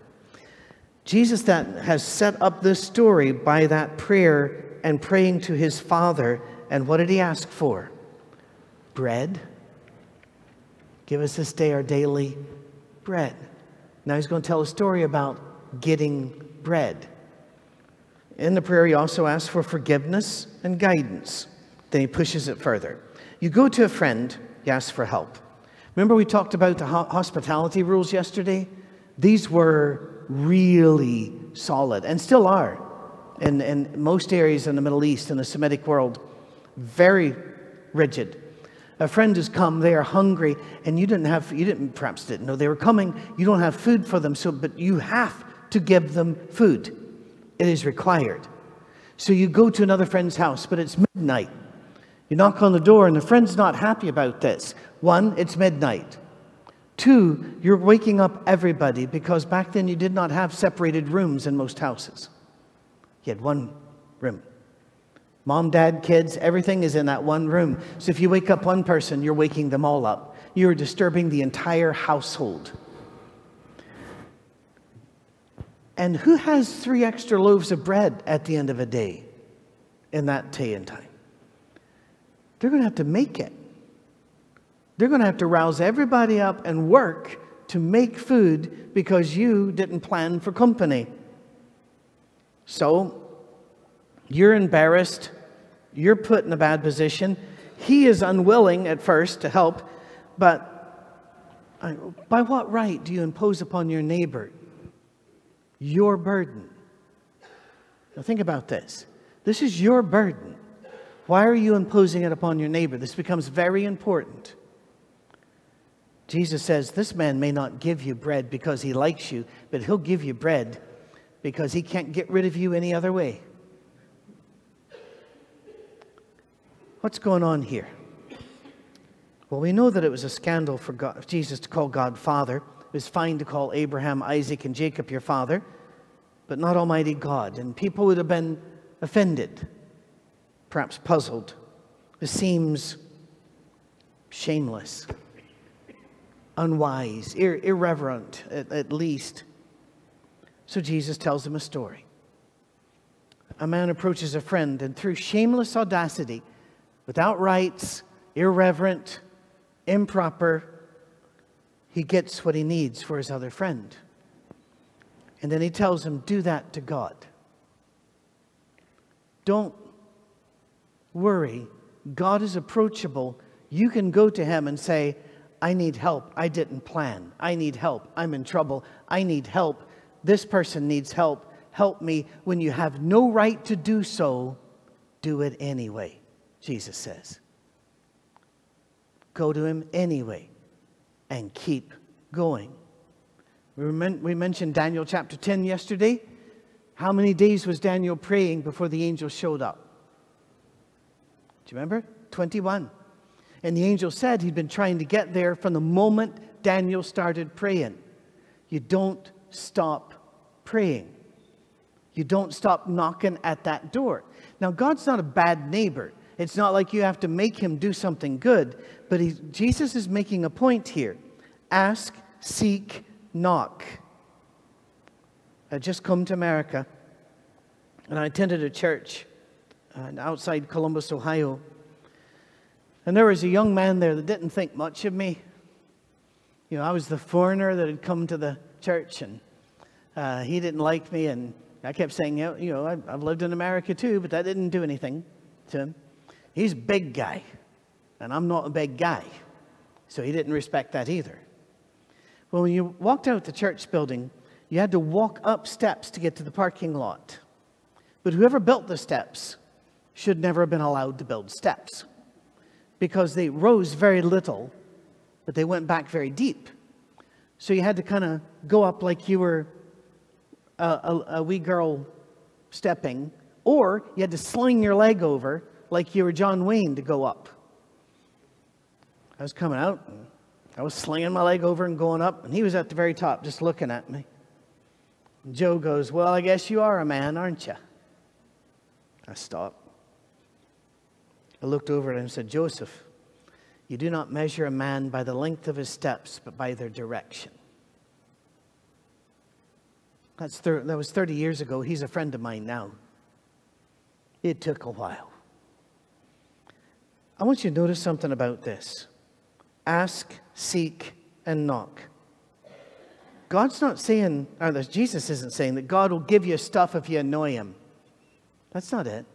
Jesus that has set up this story by that prayer and praying to his Father. And what did he ask for? bread. Give us this day our daily bread. Now he's going to tell a story about getting bread. In the prayer, he also asks for forgiveness and guidance. Then he pushes it further. You go to a friend, you ask for help. Remember we talked about the hospitality rules yesterday? These were really solid and still are in most areas in the Middle East and the Semitic world. Very rigid. A friend has come, they are hungry, and you perhaps didn't know they were coming. You don't have food for them, but you have to give them food. It is required. So you go to another friend's house, but it's midnight. You knock on the door, and the friend's not happy about this. One, it's midnight. Two, you're waking up everybody, because back then you did not have separated rooms in most houses. You had one room. Mom, dad, kids, everything is in that one room. So if you wake up one person, you're waking them all up. You're disturbing the entire household. And who has 3 extra loaves of bread at the end of a day in that day and time? They're going to have to make it. They're going to have to rouse everybody up and work to make food because you didn't plan for company. So you're embarrassed. You're put in a bad position. He is unwilling at first to help, but by what right do you impose upon your neighbor your burden? Now think about this. This is your burden. Why are you imposing it upon your neighbor? This becomes very important. Jesus says, this man may not give you bread because he likes you, but he'll give you bread because he can't get rid of you any other way. What's going on here? Well, we know that it was a scandal for Jesus to call God Father. It was fine to call Abraham, Isaac, and Jacob your father, but not Almighty God. And people would have been offended, perhaps puzzled. This seems shameless, unwise, irreverent at least. So Jesus tells them a story. A man approaches a friend, and through shameless audacity, without rights, irreverent, improper, he gets what he needs for his other friend. And then he tells him, do that to God. Don't worry. God is approachable. You can go to him and say, I need help. I didn't plan. I need help. I'm in trouble. I need help. This person needs help. Help me. When you have no right to do so, do it anyway, Jesus says. Go to him anyway and keep going. We mentioned Daniel chapter 10 yesterday. How many days was Daniel praying before the angel showed up? Do you remember? 21. And the angel said he'd been trying to get there from the moment Daniel started praying. You don't stop praying. You don't stop knocking at that door. Now, God's not a bad neighbor. It's not like you have to make him do something good. But Jesus is making a point here. Ask, seek, knock. I just come to America, and I attended a church outside Columbus, Ohio. And there was a young man there that didn't think much of me. You know, I was the foreigner that had come to the church, and he didn't like me. And I kept saying, I've lived in America too, but that didn't do anything to him. He's a big guy, and I'm not a big guy. So he didn't respect that either. Well, when you walked out the church building, you had to walk up steps to get to the parking lot. But whoever built the steps should never have been allowed to build steps, because they rose very little, but they went back very deep. So you had to kind of go up like you were a wee girl stepping, or you had to sling your leg over like you were John Wayne to go up. I was coming out, and I was slinging my leg over and going up, and he was at the very top just looking at me. And Joe goes, well, I guess you are a man, aren't you? I stopped. I looked over at him and said, Joseph, you do not measure a man by the length of his steps, but by their direction. That was 30 years ago. He's a friend of mine now. It took a while. I want you to notice something about this. Ask, seek, and knock. God's not saying, or Jesus isn't saying that God will give you stuff if you annoy him. That's not it.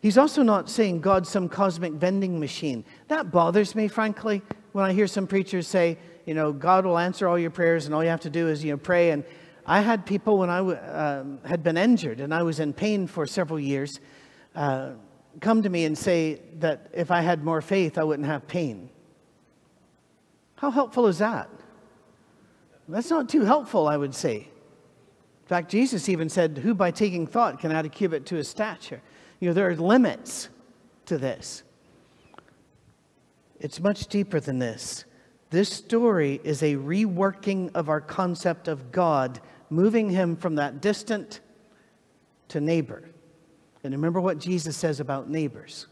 He's also not saying God's some cosmic vending machine. That bothers me, frankly, when I hear some preachers say, you know, God will answer all your prayers and all you have to do is, you know, pray. And I had people when I had been injured and I was in pain for several years come to me and say that if I had more faith, I wouldn't have pain. How helpful is that? That's not too helpful, I would say. In fact, Jesus even said, who by taking thought can add a cubit to his stature? You know, there are limits to this. It's much deeper than this. This story is a reworking of our concept of God, moving him from that distant to neighbor. And remember what Jesus says about neighbors.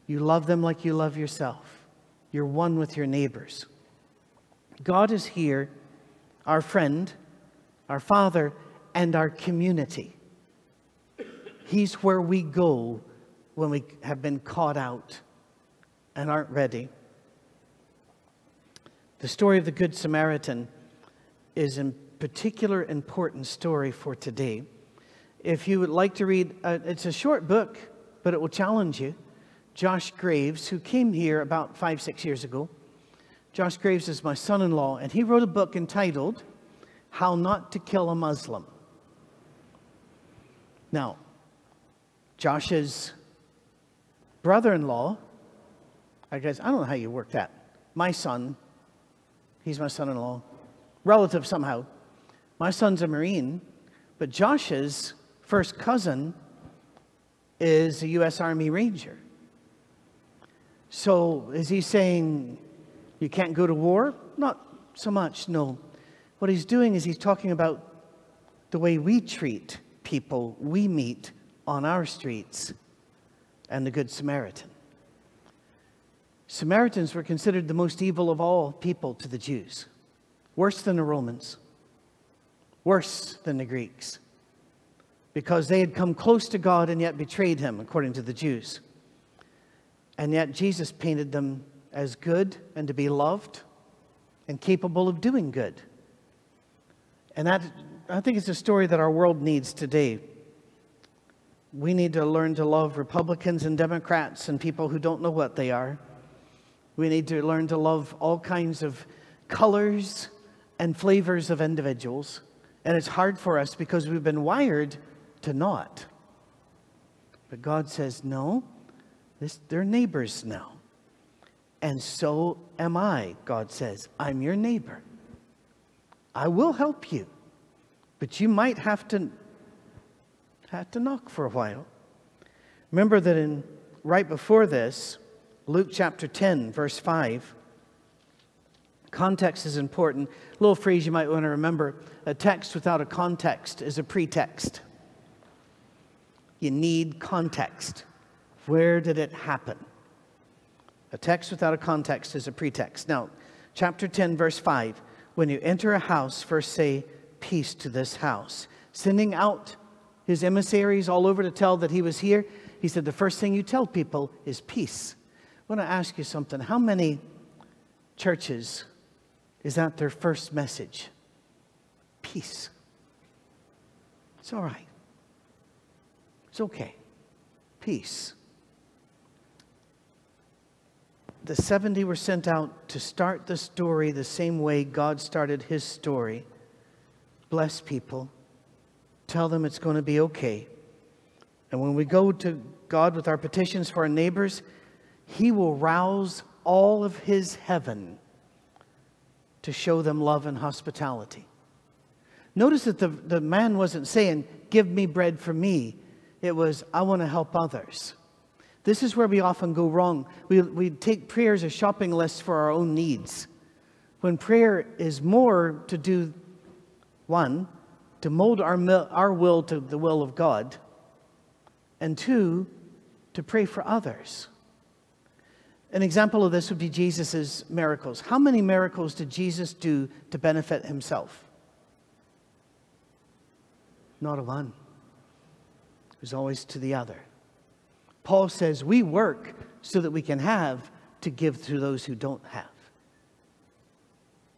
You love them like you love yourself. You're one with your neighbors. God is here, our friend, our Father, and our community. He's where we go when we have been caught out and aren't ready. The story of the Good Samaritan is a particular important story for today. If you would like to read, it's a short book, but it will challenge you. Josh Graves, who came here about 5-6 years ago. Josh Graves is my son-in-law, and he wrote a book entitled, How Not to Kill a Muslim. Now, Josh's brother-in-law, I guess, I don't know how you work that. My son, he's my son-in-law, relative somehow. My son's a Marine, but Josh's first cousin is a U.S. Army Ranger. So is he saying you can't go to war? Not so much, no. What he's doing is he's talking about the way we treat people we meet on our streets and the Good Samaritan. Samaritans were considered the most evil of all people to the Jews. Worse than the Romans. Worse than the Greeks. Because they had come close to God and yet betrayed him, according to the Jews. And yet Jesus painted them as good and to be loved and capable of doing good. And that, I think it's a story that our world needs today. We need to learn to love Republicans and Democrats and people who don't know what they are. We need to learn to love all kinds of colors and flavors of individuals. And it's hard for us because we've been wired to not. But God says, no, they're neighbors now. And so am I, God says. I'm your neighbor. I will help you. But you might have to knock for a while. Remember that right before this, Luke chapter 10, verse 5, context is important. A little phrase you might want to remember. A text without a context is a pretext. You need context. Where did it happen? A text without a context is a pretext. Now, chapter 10, verse 5. When you enter a house, first say, peace to this house. Sending out his emissaries all over to tell that he was here, he said the first thing you tell people is peace. I want to ask you something. How many churches is that their first message? Peace. It's all right. It's okay. Peace. The 70 were sent out to start the story the same way God started his story. Bless people. Tell them it's going to be okay. And when we go to God with our petitions for our neighbors, he will rouse all of his heaven to show them love and hospitality. Notice that the man wasn't saying, give me bread for me. It was, I want to help others. This is where we often go wrong. We take prayer as a shopping list for our own needs. When prayer is more to do, one, to mold our will to the will of God, and two, to pray for others. An example of this would be Jesus' miracles. How many miracles did Jesus do to benefit himself? Not a one. It was always to the other. Paul says we work so that we can have to give to those who don't have.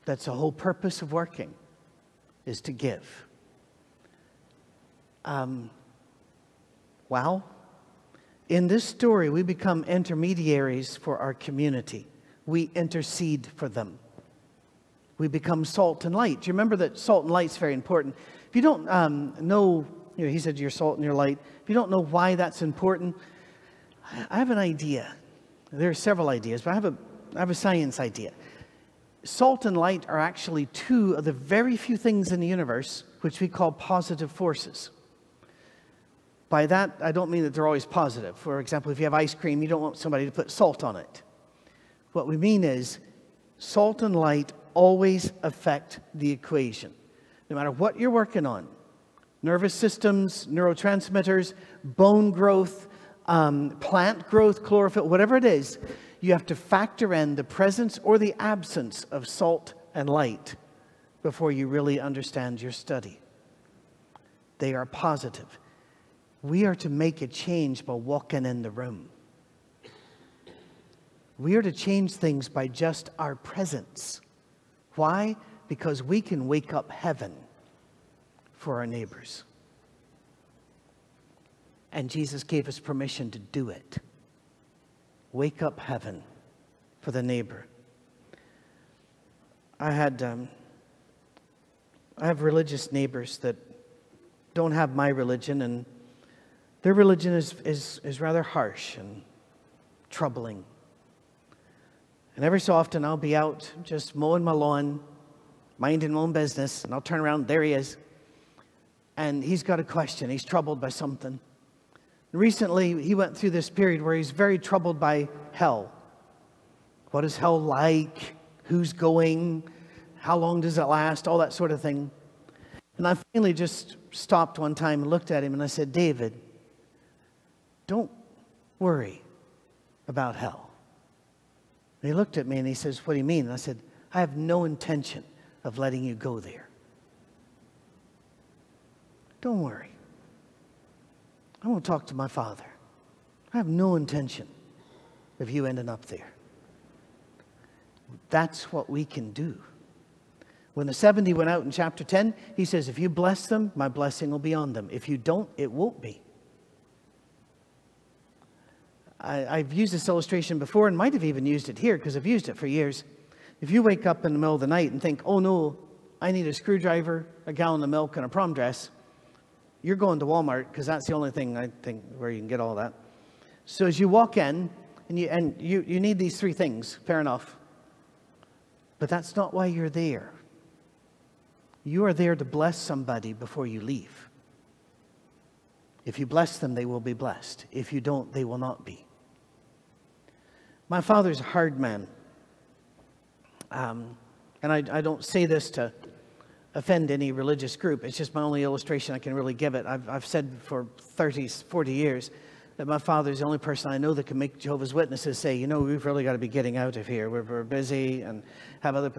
That's the whole purpose of working, is to give. Wow. In this story, we become intermediaries for our community. We intercede for them. We become salt and light. Do you remember that salt and light is very important? If you don't know, he said you're salt and you're light. If you don't know why that's important, I have an idea. There are several ideas, but I have a science idea. Salt and light are actually two of the very few things in the universe which we call positive forces. By that, I don't mean that they're always positive. For example, if you have ice cream, you don't want somebody to put salt on it. What we mean is salt and light always affect the equation. No matter what you're working on, nervous systems, neurotransmitters, bone growth, plant growth, chlorophyll, whatever it is, you have to factor in the presence or the absence of salt and light before you really understand your study. They are positive. We are to make a change by walking in the room. We are to change things by just our presence. Why? Because we can wake up heaven for our neighbors. And Jesus gave us permission to do it. Wake up heaven for the neighbor. I have religious neighbors that don't have my religion, and their religion is rather harsh and troubling. And every so often I'll be out just mowing my lawn, minding my own business, and I'll turn around, there he is. And he's got a question. He's troubled by something. Recently, he went through this period where he's very troubled by hell. What is hell like? Who's going? How long does it last? All that sort of thing. And I finally just stopped one time and looked at him and I said, David, don't worry about hell. And he looked at me and he says, what do you mean? And I said, I have no intention of letting you go there. Don't worry. I won't talk to my Father. I have no intention of you ending up there. That's what we can do. When the 70 went out in chapter 10, he says, if you bless them, my blessing will be on them. If you don't, it won't be. I've used this illustration before and might have even used it here because I've used it for years. If you wake up in the middle of the night and think, oh no, I need a screwdriver, a gallon of milk, and a prom dress, you're going to Walmart because that's the only thing I think where you can get all that. So as you walk in and you need these three things, fair enough. But that's not why you're there. You are there to bless somebody before you leave. If you bless them, they will be blessed. If you don't, they will not be. My father's a hard man. And I don't say this to offend any religious group. It's just my only illustration I can really give it. I've said for 30, 40 years that my father's the only person I know that can make Jehovah's Witnesses say, you know, we've really got to be getting out of here. We're busy and have other...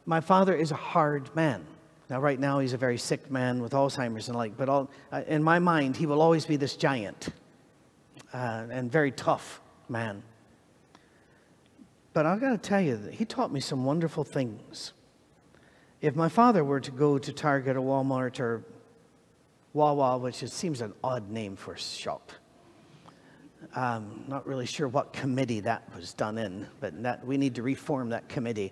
My father is a hard man. Now, right now, he's a very sick man with Alzheimer's and like, but in my mind, he will always be this giant and very tough man. But I've got to tell you that he taught me some wonderful things. If my father were to go to Target or Walmart or Wawa, which seems an odd name for a shop, not really sure what committee that was done in, but we need to reform that committee.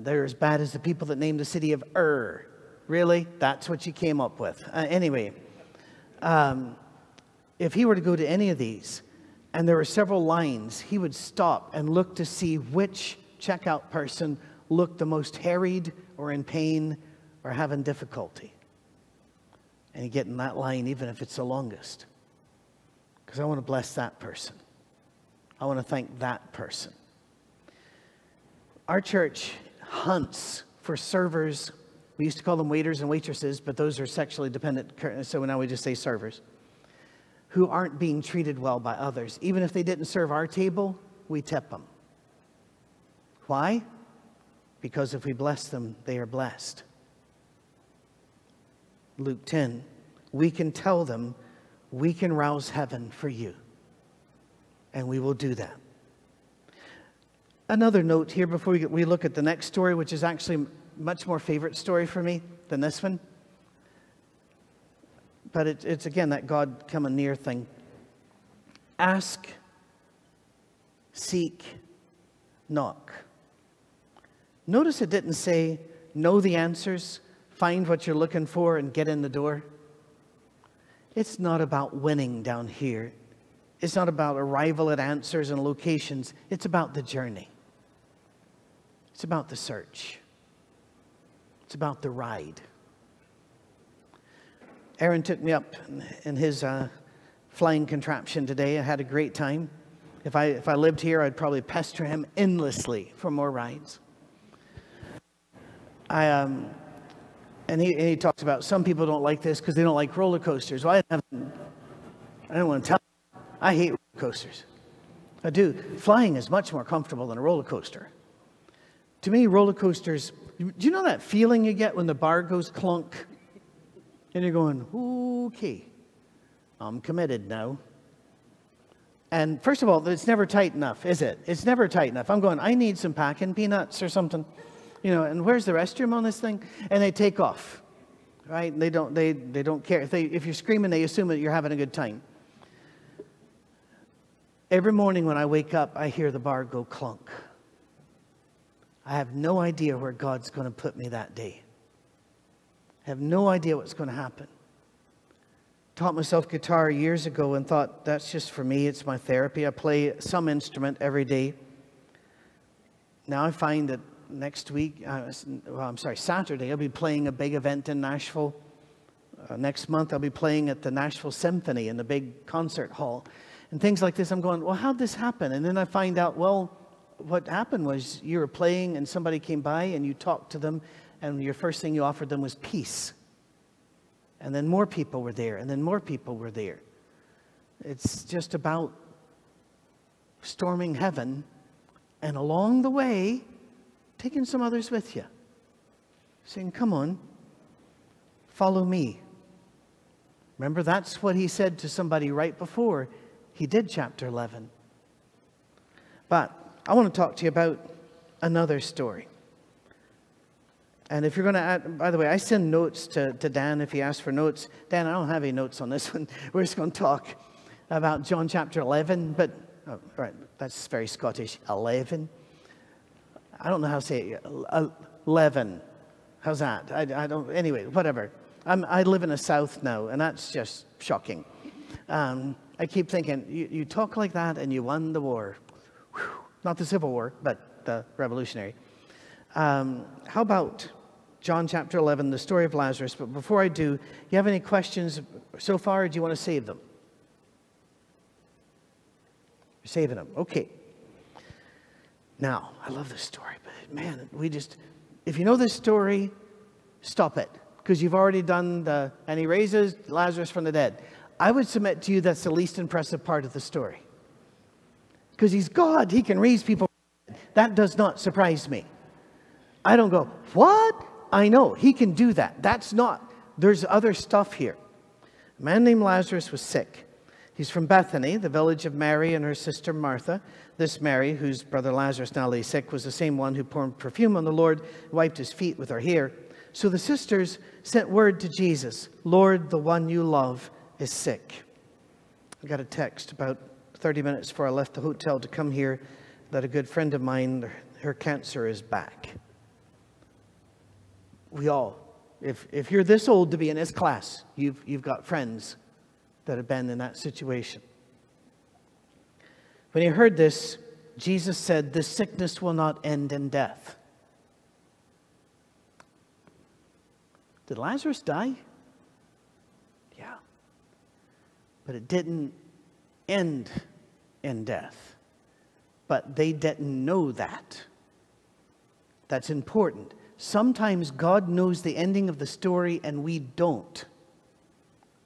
They're as bad as the people that named the city of Ur. Really? That's what you came up with. Anyway, if he were to go to any of these, and there were several lines, he would stop and look to see which checkout person looked the most harried or in pain or having difficulty. And you get in that line even if it's the longest. Because I want to bless that person. I want to thank that person. Our church hunts for servers. We used to call them waiters and waitresses, but those are sexually dependent, so now we just say servers, who aren't being treated well by others. Even if they didn't serve our table, we tip them. Why? Because if we bless them, they are blessed. Luke 10, we can tell them, we can rouse heaven for you. And we will do that. Another note here before we look at the next story, which is actually a much more favorite story for me than this one. But it's again that God coming near thing. Ask, seek, knock. Notice it didn't say know the answers, find what you're looking for, and get in the door. It's not about winning down here. It's not about arrival at answers and locations. It's about the journey. It's about the search. It's about the ride. Aaron took me up in his flying contraption today. I had a great time. If I lived here, I'd probably pester him endlessly for more rides. And he talks about some people don't like this because they don't like roller coasters. Well, I don't want to tell you. I hate roller coasters. I do. Flying is much more comfortable than a roller coaster. To me, roller coasters, do you know that feeling you get when the bar goes clunk? And you're going, okay, I'm committed now. And first of all, it's never tight enough, is it? It's never tight enough. I'm going, I need some packing peanuts or something. You know, and where's the restroom on this thing? And they take off, right? They don't care. If you're screaming, they assume that you're having a good time. Every morning when I wake up, I hear the bar go clunk. I have no idea where God's going to put me that day. I have no idea what's going to happen. Taught myself guitar years ago and thought, that's just for me. It's my therapy. I play some instrument every day. Now I find that next week, Saturday, I'll be playing a big event in Nashville. Next month, I'll be playing at the Nashville Symphony in the big concert hall. And things like this, I'm going, well, how'd this happen? And then I find out, well, what happened was you were playing and somebody came by and you talked to them and your first thing you offered them was peace. And then more people were there and then more people were there. It's just about storming heaven and along the way, taking some others with you. Saying, come on, follow me. Remember, that's what he said to somebody right before he did chapter 11. But I want to talk to you about another story. And if you're going to add, by the way, I send notes to Dan if he asks for notes. Dan, I don't have any notes on this one. We're just going to talk about John chapter 11. But, oh, right, that's very Scottish. 11. I don't know how to say it. 11. How's that? I don't, anyway, whatever. I live in the South now, and that's just shocking. I keep thinking, you talk like that and you won the war. Whew. Not the Civil War, but the Revolutionary. How about John chapter 11, the story of Lazarus? But before I do, you have any questions so far, or do you want to save them? You're saving them. Okay. Now, I love this story, but man, if you know this story, stop it. Because you've already done and he raises Lazarus from the dead. I would submit to you that's the least impressive part of the story. Because he's God, he can raise people. That does not surprise me. I don't go, what? I know, he can do that. There's other stuff here. A man named Lazarus was sick. He's from Bethany, the village of Mary and her sister Martha. This Mary, whose brother Lazarus now lay sick, was the same one who poured perfume on the Lord, wiped his feet with her hair. So the sisters sent word to Jesus, Lord, the one you love is sick. I got a text about 30 minutes before I left the hotel to come here that a good friend of mine, her cancer is back. We all, if you're this old to be in this class, you've got friends that have been in that situation. When he heard this, Jesus said, this sickness will not end in death. Did Lazarus die? Yeah. But it didn't end in death. But they didn't know that. That's important. Sometimes God knows the ending of the story and we don't.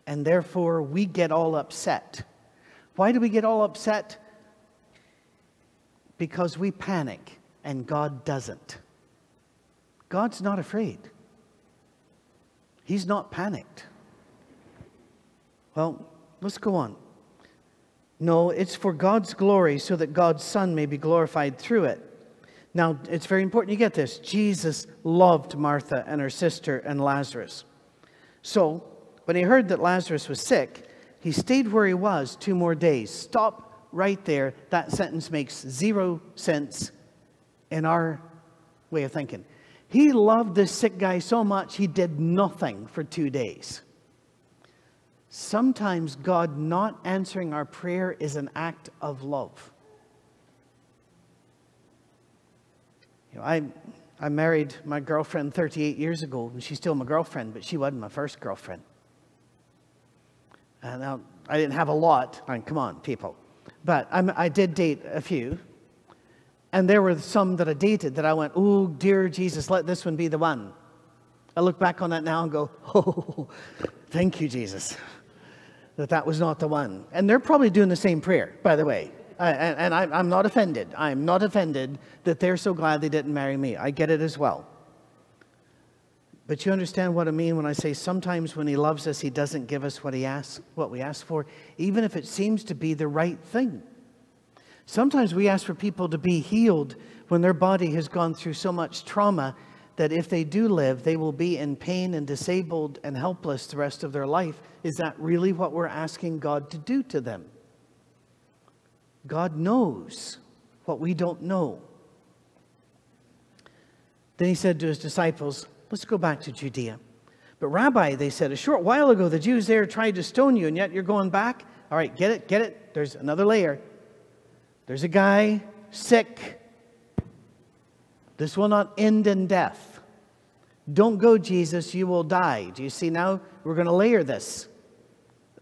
And therefore we get all upset. Why do we get all upset? Because we panic and God doesn't. God's not afraid. He's not panicked. Well, let's go on. No, it's for God's glory, so that God's Son may be glorified through it. Now, it's very important you get this. Jesus loved Martha and her sister and Lazarus. So, when he heard that Lazarus was sick, he stayed where he was 2 more days. Stop right there. That sentence makes 0 sense in our way of thinking. He loved this sick guy so much, he did nothing for 2 days. Sometimes God not answering our prayer is an act of love. You know, I married my girlfriend 38 years ago, and she's still my girlfriend, but she wasn't my first girlfriend. And now, I didn't have a lot. I mean, come on, people. But I did date a few. And there were some that I dated that I went, oh, dear Jesus, let this one be the one. I look back on that now and go, oh, thank you, Jesus, that was not the one. And they're probably doing the same prayer, by the way. I'm not offended. I'm not offended that they're so glad they didn't marry me. I get it as well. But you understand what I mean when I say sometimes when he loves us, he doesn't give us what we ask for, even if it seems to be the right thing. Sometimes we ask for people to be healed when their body has gone through so much trauma that if they do live, they will be in pain and disabled and helpless the rest of their life. Is that really what we're asking God to do to them? God knows what we don't know. Then he said to his disciples, let's go back to Judea. But Rabbi, they said, a short while ago the Jews there tried to stone you, and yet you're going back? All right, get it? There's another layer. There's a guy sick. This will not end in death. Don't go, Jesus, you will die. Do you see now? We're going to layer this.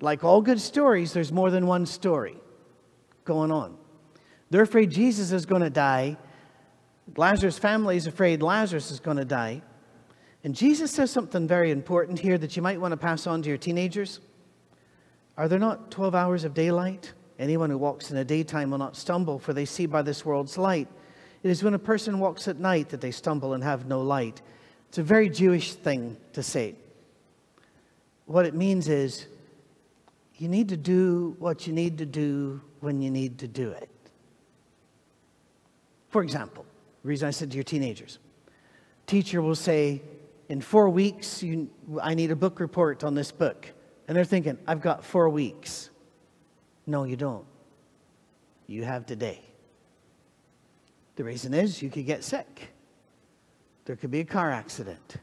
Like all good stories, there's more than one story going on. They're afraid Jesus is going to die. Lazarus' family is afraid Lazarus is going to die. And Jesus says something very important here that you might want to pass on to your teenagers. Are there not 12 hours of daylight? Anyone who walks in the daytime will not stumble, for they see by this world's light. It is when a person walks at night that they stumble and have no light. It's a very Jewish thing to say. What it means is, you need to do what you need to do when you need to do it. For example, the reason I said to your teenagers, teacher will say, in 4 weeks, I need a book report on this book. And they're thinking, I've got 4 weeks. No, you don't. You have today. The reason is you could get sick. There could be a car accident.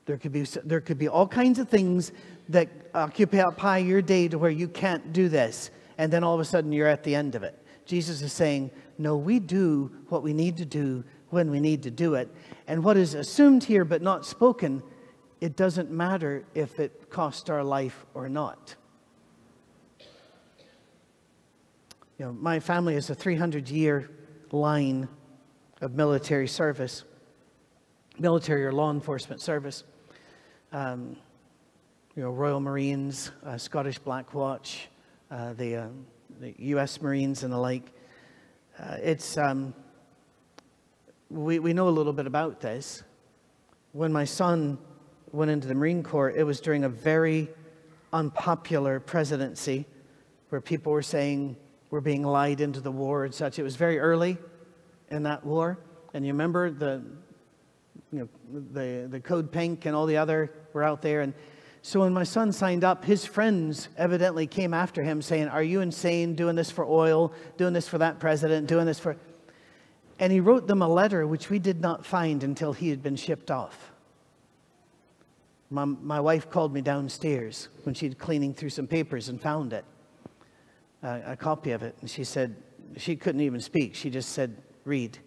There could be all kinds of things that occupy your day to where you can't do this. And then all of a sudden you're at the end of it. Jesus is saying, no, we do what we need to do when we need to do it. And what is assumed here but not spoken, it doesn't matter if it costs our life or not. You know, my family is a 300-year line of military service, military or law enforcement service. Royal Marines, Scottish Black Watch, the U.S. Marines and the like. We know a little bit about this. When my son went into the Marine Corps, it was during a very unpopular presidency where people were saying we're being lied into the war and such. It was very early in that war. And you remember the Code Pink and all the other were out there. And so when my son signed up, his friends evidently came after him saying, are you insane, doing this for oil, doing this for that president, doing this for... And he wrote them a letter which we did not find until he had been shipped off. My wife called me downstairs when she'd cleaning through some papers and found it, a copy of it. And she said, she couldn't even speak. She just said, read.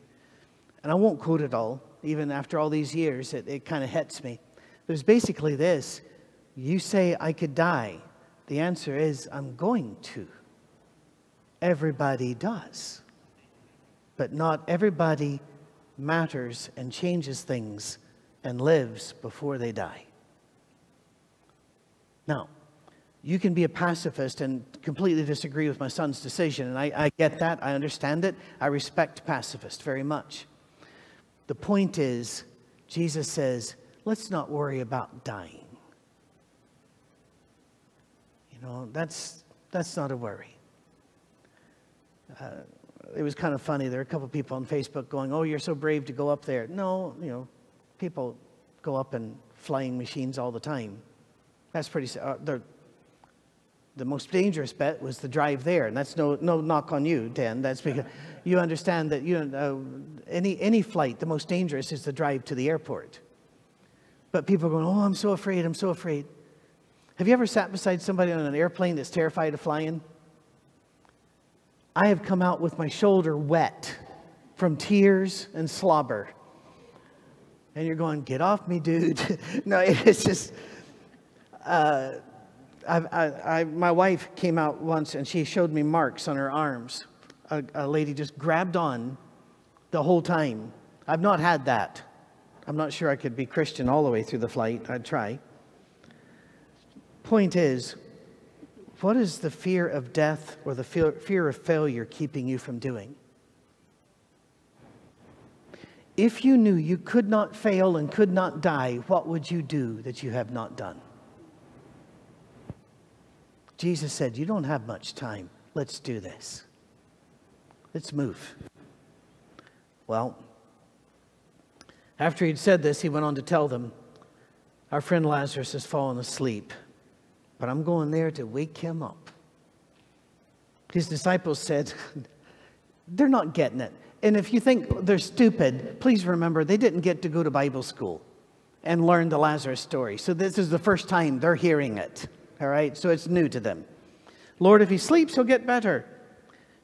And I won't quote it all. Even after all these years, it kind of hits me. But it's basically this. You say, I could die. The answer is, I'm going to. Everybody does. But not everybody matters and changes things and lives before they die. Now, you can be a pacifist and completely disagree with my son's decision, and I get that. I understand it. I respect pacifists very much. The point is, Jesus says, let's not worry about dying. You know, that's not a worry. it was kind of funny. There were a couple of people on Facebook going, "Oh, you're so brave to go up there." No, people go up in flying machines all the time. That's pretty. The most dangerous bit was the drive there, and that's no knock on you, Dan. That's because you understand that any flight, the most dangerous is the drive to the airport. But people are going, "Oh, I'm so afraid. I'm so afraid." Have you ever sat beside somebody on an airplane that's terrified of flying? I have come out with my shoulder wet from tears and slobber. And you're going, "Get off me, dude." No, it's just, my wife came out once and she showed me marks on her arms. A lady just grabbed on the whole time. I've not had that. I'm not sure I could be Christian all the way through the flight. I'd try. Point is, what is the fear of death or the fear of failure keeping you from doing? If you knew you could not fail and could not die, what would you do that you have not done? Jesus said, "You don't have much time. Let's do this. Let's move." Well, after he'd said this, he went on to tell them, "Our friend Lazarus has fallen asleep, but I'm going there to wake him up." His disciples said, "They're not getting it." And if you think they're stupid, please remember they didn't get to go to Bible school and learn the Lazarus story. So this is the first time they're hearing it. All right? So it's new to them. "Lord, if he sleeps, he'll get better."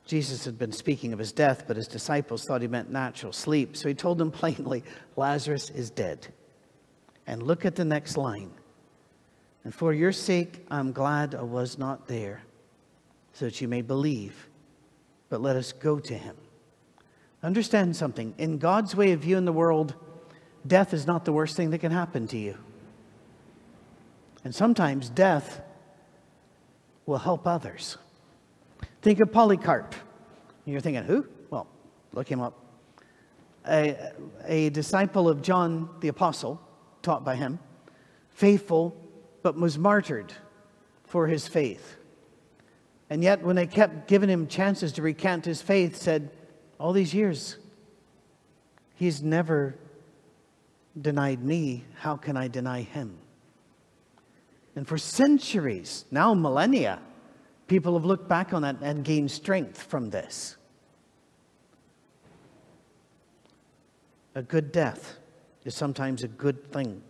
Jesus had been speaking of his death, but his disciples thought he meant natural sleep. So he told them plainly, "Lazarus is dead." And look at the next line. "And for your sake, I'm glad I was not there, so that you may believe. But let us go to him." Understand something. In God's way of viewing the world, death is not the worst thing that can happen to you. And sometimes death will help others. Think of Polycarp. You're thinking, who? Well, look him up. A disciple of John the Apostle, taught by him, faithful, but was martyred for his faith. And yet, when they kept giving him chances to recant his faith, said, all these years, he's never denied me. How can I deny him? And for centuries, now millennia, people have looked back on that and gained strength from this. A good death is sometimes a good thing.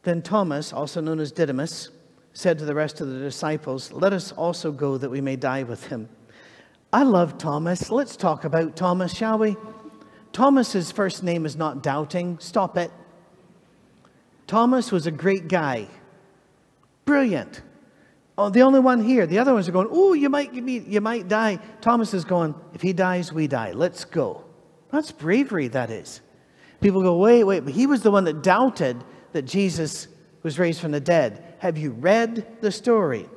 Then Thomas, also known as Didymus, said to the rest of the disciples, "Let us also go that we may die with him." I love Thomas. Let's talk about Thomas, shall we? Thomas's first name is not doubting. Stop it. Thomas was a great guy. Brilliant. Oh, the only one here. The other ones are going, "Oh, you might die." Thomas is going, "If he dies, we die. Let's go." That's bravery, that is. People go, wait, but he was the one that doubted that Jesus was raised from the dead. Have you read the story?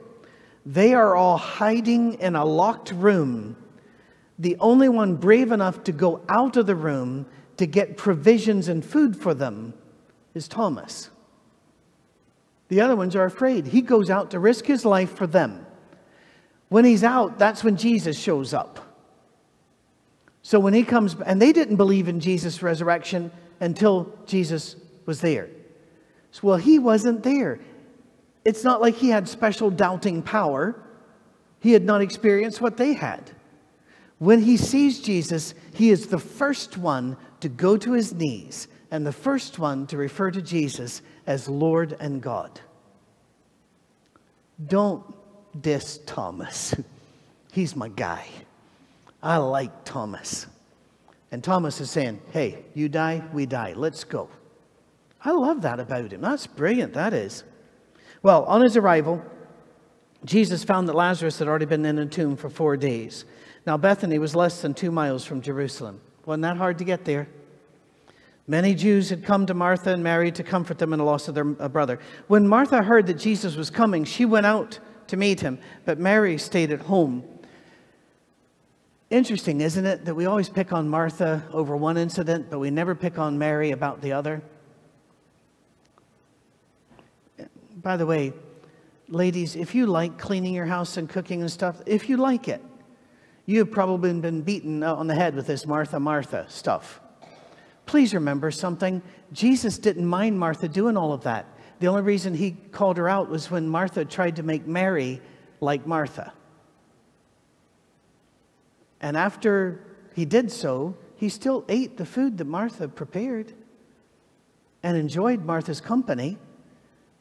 They are all hiding in a locked room. The only one brave enough to go out of the room to get provisions and food for them is Thomas. The other ones are afraid. He goes out to risk his life for them. When he's out, that's when Jesus shows up. So when he comes, and they didn't believe in Jesus' resurrection until Jesus was there. So, well, he wasn't there. It's not like he had special doubting power. He had not experienced what they had. When he sees Jesus, he is the first one to go to his knees and the first one to refer to Jesus as Lord and God. Don't diss Thomas. He's my guy. I like Thomas. And Thomas is saying, "Hey, you die, we die. Let's go." I love that about him. That's brilliant, that is. Well, on his arrival, Jesus found that Lazarus had already been in a tomb for 4 days. Now, Bethany was less than 2 miles from Jerusalem. Wasn't that hard to get there? Many Jews had come to Martha and Mary to comfort them in the loss of their brother. When Martha heard that Jesus was coming, she went out to meet him, but Mary stayed at home. Interesting, isn't it, that we always pick on Martha over one incident, but we never pick on Mary about the other? By the way, ladies, if you like cleaning your house and cooking and stuff, if you like it, you have probably been beaten on the head with this Martha, Martha stuff. Please remember something. Jesus didn't mind Martha doing all of that. The only reason he called her out was when Martha tried to make Mary like Martha. And after he did so, he still ate the food that Martha prepared and enjoyed Martha's company.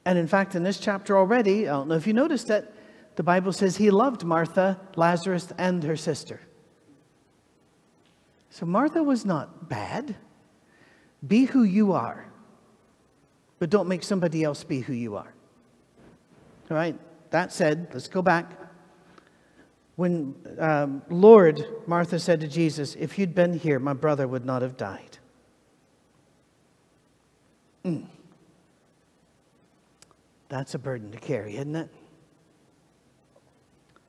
And in fact, in this chapter already, I don't know if you noticed that, the Bible says he loved Martha, Lazarus, and her sister. So Martha was not bad. Be who you are, but don't make somebody else be who you are. All right, that said, let's go back. When Lord, Martha said to Jesus, if you'd been here, my brother would not have died. That's a burden to carry, isn't it?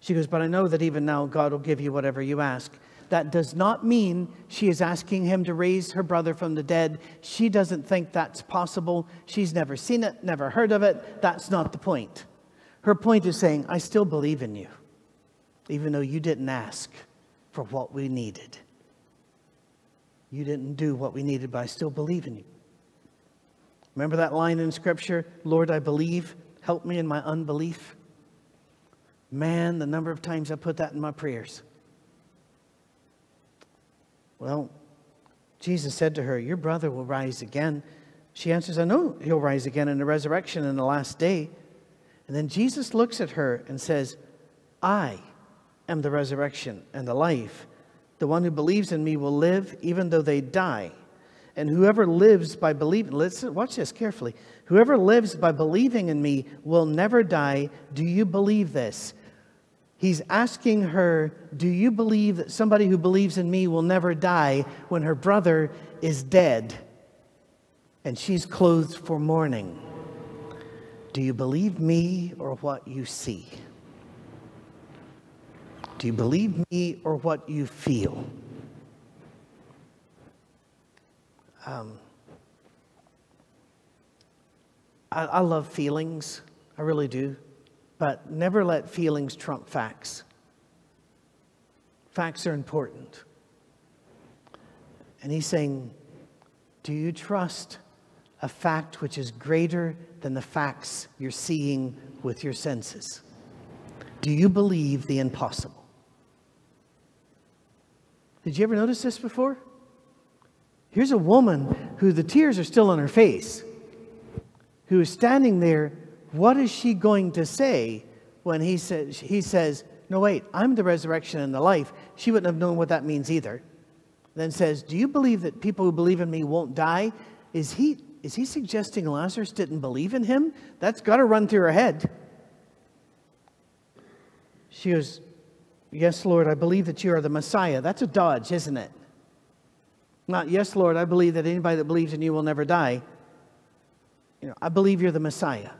She goes, but I know that even now God will give you whatever you ask. That does not mean she is asking him to raise her brother from the dead. She doesn't think that's possible. She's never seen it, never heard of it. That's not the point. Her point is saying, I still believe in you, even though you didn't ask for what we needed. You didn't do what we needed, but I still believe in you. Remember that line in Scripture, Lord, I believe, help me in my unbelief? Man, the number of times I put that in my prayers. Well, Jesus said to her, your brother will rise again. She answers, I know he'll rise again in the resurrection in the last day. And then Jesus looks at her and says, I am the resurrection and the life. The one who believes in me will live even though they die. And whoever lives by believing, listen, watch this carefully. Whoever lives by believing in me will never die. Do you believe this? He's asking her, do you believe that somebody who believes in me will never die when her brother is dead and she's clothed for mourning? Do you believe me or what you see? Do you believe me or what you feel? I love feelings. I really do. But never let feelings trump facts. Facts are important. And he's saying, do you trust a fact which is greater than the facts you're seeing with your senses? Do you believe the impossible? Did you ever notice this before? Here's a woman who the tears are still on her face, who is standing there. What is she going to say when he says, no, wait, I'm the resurrection and the life? She wouldn't have known what that means either. Then says, do you believe that people who believe in me won't die? Is he suggesting Lazarus didn't believe in him? That's got to run through her head. She goes, yes, Lord, I believe that you are the Messiah. That's a dodge, isn't it? Not, yes, Lord, I believe that anybody that believes in you will never die. You know, I believe you're the Messiah,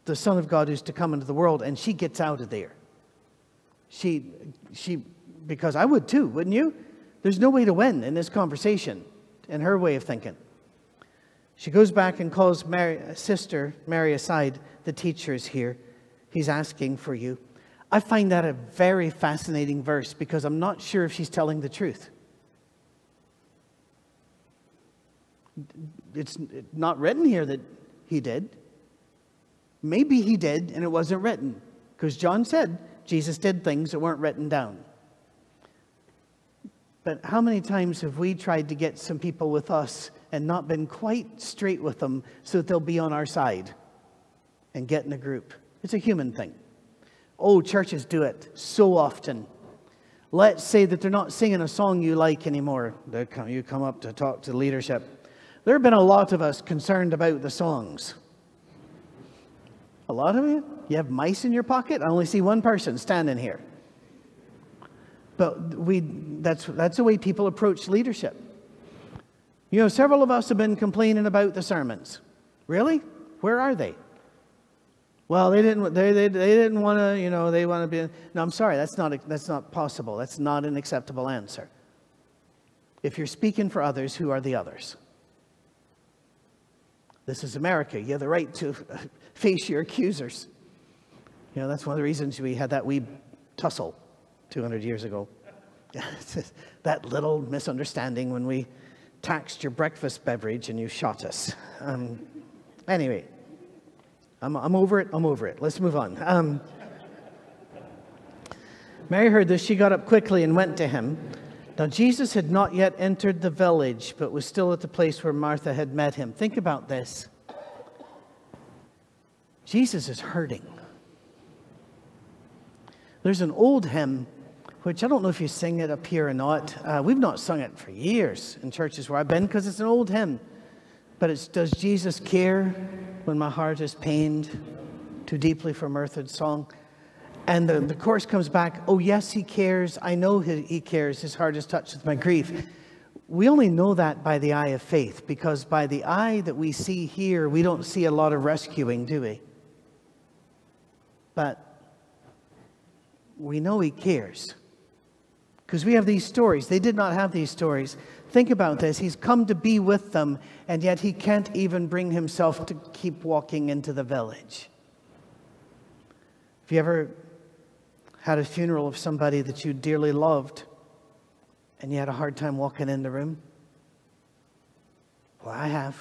the Son of God who's to come into the world. And she gets out of there. She, because I would too, wouldn't you? There's no way to win in this conversation, in her way of thinking. She goes back and calls Sister Mary aside. The teacher is here. He's asking for you. I find that a very fascinating verse because I'm not sure if she's telling the truth. It's not written here that he did. Maybe he did and it wasn't written, because John said Jesus did things that weren't written down. But how many times have we tried to get some people with us and not been quite straight with them so that they'll be on our side and get in a group? It's a human thing. Oh, churches do it so often. Let's say that they're not singing a song you like anymore. You come up to talk to leadership. There have been a lot of us concerned about the songs. A lot of you? You have mice in your pocket? I only see one person standing here. But that's the way people approach leadership. You know, several of us have been complaining about the sermons. Really? Where are they? Well, they didn't want to, you know, they want to be. No, I'm sorry, that's not possible. That's not an acceptable answer. If you're speaking for others, who are the others? This is America. You have the right to face your accusers. You know, that's one of the reasons we had that wee tussle 200 years ago. That little misunderstanding when we taxed your breakfast beverage and you shot us. Anyway, I'm over it. I'm over it. Let's move on. Mary heard this. She got up quickly and went to him. Now, Jesus had not yet entered the village, but was still at the place where Martha had met him. Think about this. Jesus is hurting. There's an old hymn, which I don't know if you sing it up here or not. We've not sung it for years in churches where I've been because it's an old hymn. But it's, does Jesus care when my heart is pained too deeply for mirth song? And the chorus comes back, oh yes, he cares. I know he cares. His heart is touched with my grief. We only know that by the eye of faith, because by the eye that we see here, we don't see a lot of rescuing, do we? But we know he cares. Because we have these stories. They did not have these stories. Think about this. He's come to be with them, and yet he can't even bring himself to keep walking into the village. Have you ever had a funeral of somebody that you dearly loved, and you had a hard time walking in the room? Well, I have.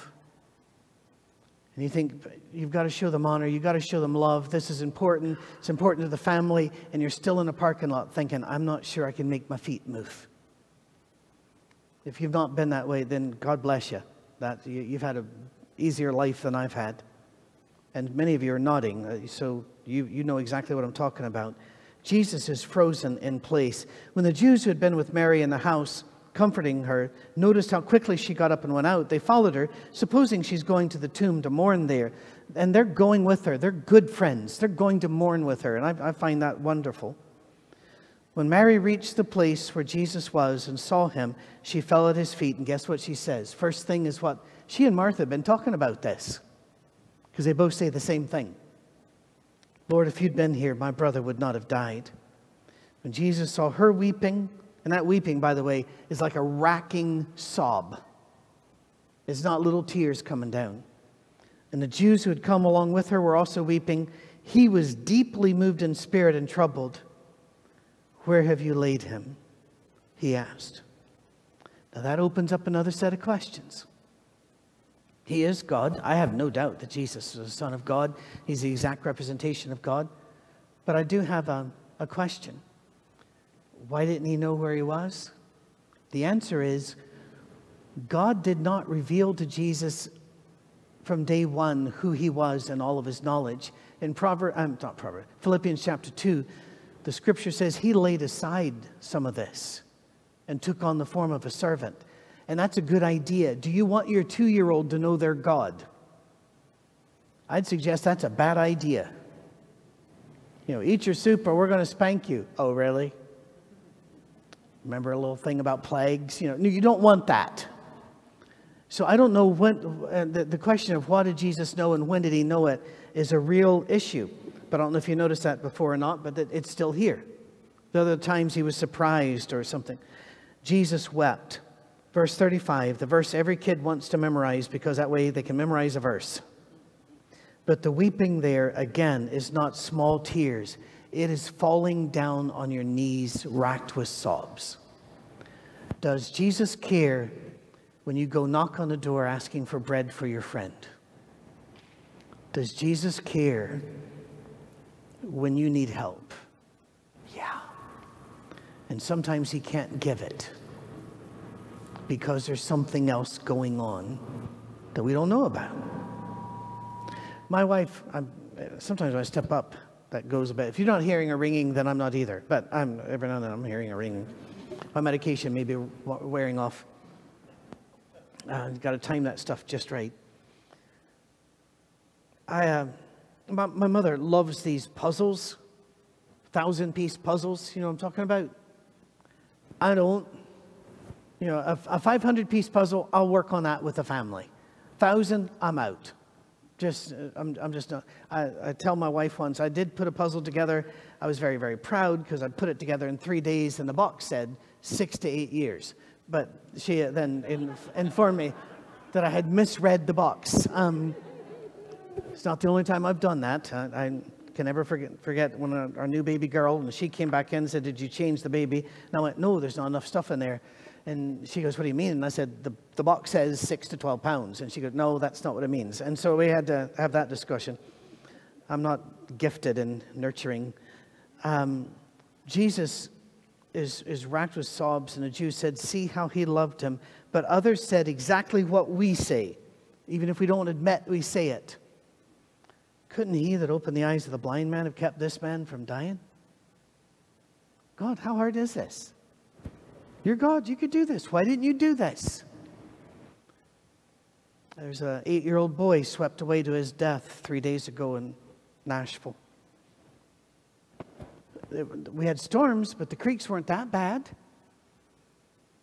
And you think, you've got to show them honor, you've got to show them love, this is important, it's important to the family, and you're still in a parking lot thinking, I'm not sure I can make my feet move. If you've not been that way, then God bless you. You've had an easier life than I've had. And many of you are nodding, so you know exactly what I'm talking about. Jesus is frozen in place. When the Jews who had been with Mary in the house, comforting her, noticed how quickly she got up and went out, they followed her, supposing she's going to the tomb to mourn there. And they're going with her. They're good friends. They're going to mourn with her. And I find that wonderful. When Mary reached the place where Jesus was and saw him, she fell at his feet. And guess what she says? First thing is what? She and Martha have been talking about this, because they both say the same thing. Lord, if you'd been here, my brother would not have died. When Jesus saw her weeping, and that weeping, by the way, is like a racking sob. It's not little tears coming down. And the Jews who had come along with her were also weeping. He was deeply moved in spirit and troubled. Where have you laid him? He asked. Now that opens up another set of questions. He is God. I have no doubt that Jesus is the Son of God. He's the exact representation of God. But I do have a question. Why didn't he know where he was? The answer is, God did not reveal to Jesus from day one who he was and all of his knowledge. In Philippians chapter 2, the scripture says he laid aside some of this and took on the form of a servant. And that's a good idea. Do you want your 2-year-old to know their God? I'd suggest that's a bad idea. You know, eat your soup or we're going to spank you. Oh, really? Remember a little thing about plagues? You know, no, you don't want that. So I don't know when, the question of what did Jesus know and when did he know it is a real issue. But I don't know if you noticed that before or not, but it's still here. The other times he was surprised or something. Jesus wept. Verse 35, the verse every kid wants to memorize because that way they can memorize a verse. But the weeping there, again, is not small tears. It is falling down on your knees, racked with sobs. Does Jesus care when you go knock on the door asking for bread for your friend? Does Jesus care when you need help? Yeah. And sometimes he can't give it because there's something else going on that we don't know about. My wife, sometimes when I step up, that goes a bit. If you're not hearing a ringing, then I'm not either. But every now and then I'm hearing a ringing. My medication may be wearing off. Got to time that stuff just right. My mother loves these puzzles, 1,000-piece puzzles. You know what I'm talking about? I don't. You know, a 500-piece puzzle, I'll work on that with the family. 1,000, I'm out. I'm just not. I tell my wife once, I did put a puzzle together. I was very, very proud because I put it together in 3 days, and the box said 6 to 8 years. But she then informed me that I had misread the box. It's not the only time I've done that. I can never forget when our new baby girl, and she came back in and said, did you change the baby? And I went, no, there's not enough stuff in there. And she goes, what do you mean? And I said, the box says 6 to 12 pounds. And she goes, no, that's not what it means. And so we had to have that discussion. I'm not gifted in nurturing. Jesus is racked with sobs, and the Jews said, see how he loved him. But others said exactly what we say, even if we don't admit we say it. Couldn't he that opened the eyes of the blind man have kept this man from dying? God, how hard is this? You're God, you could do this. Why didn't you do this? There's an 8-year-old boy swept away to his death 3 days ago in Nashville. We had storms, but the creeks weren't that bad.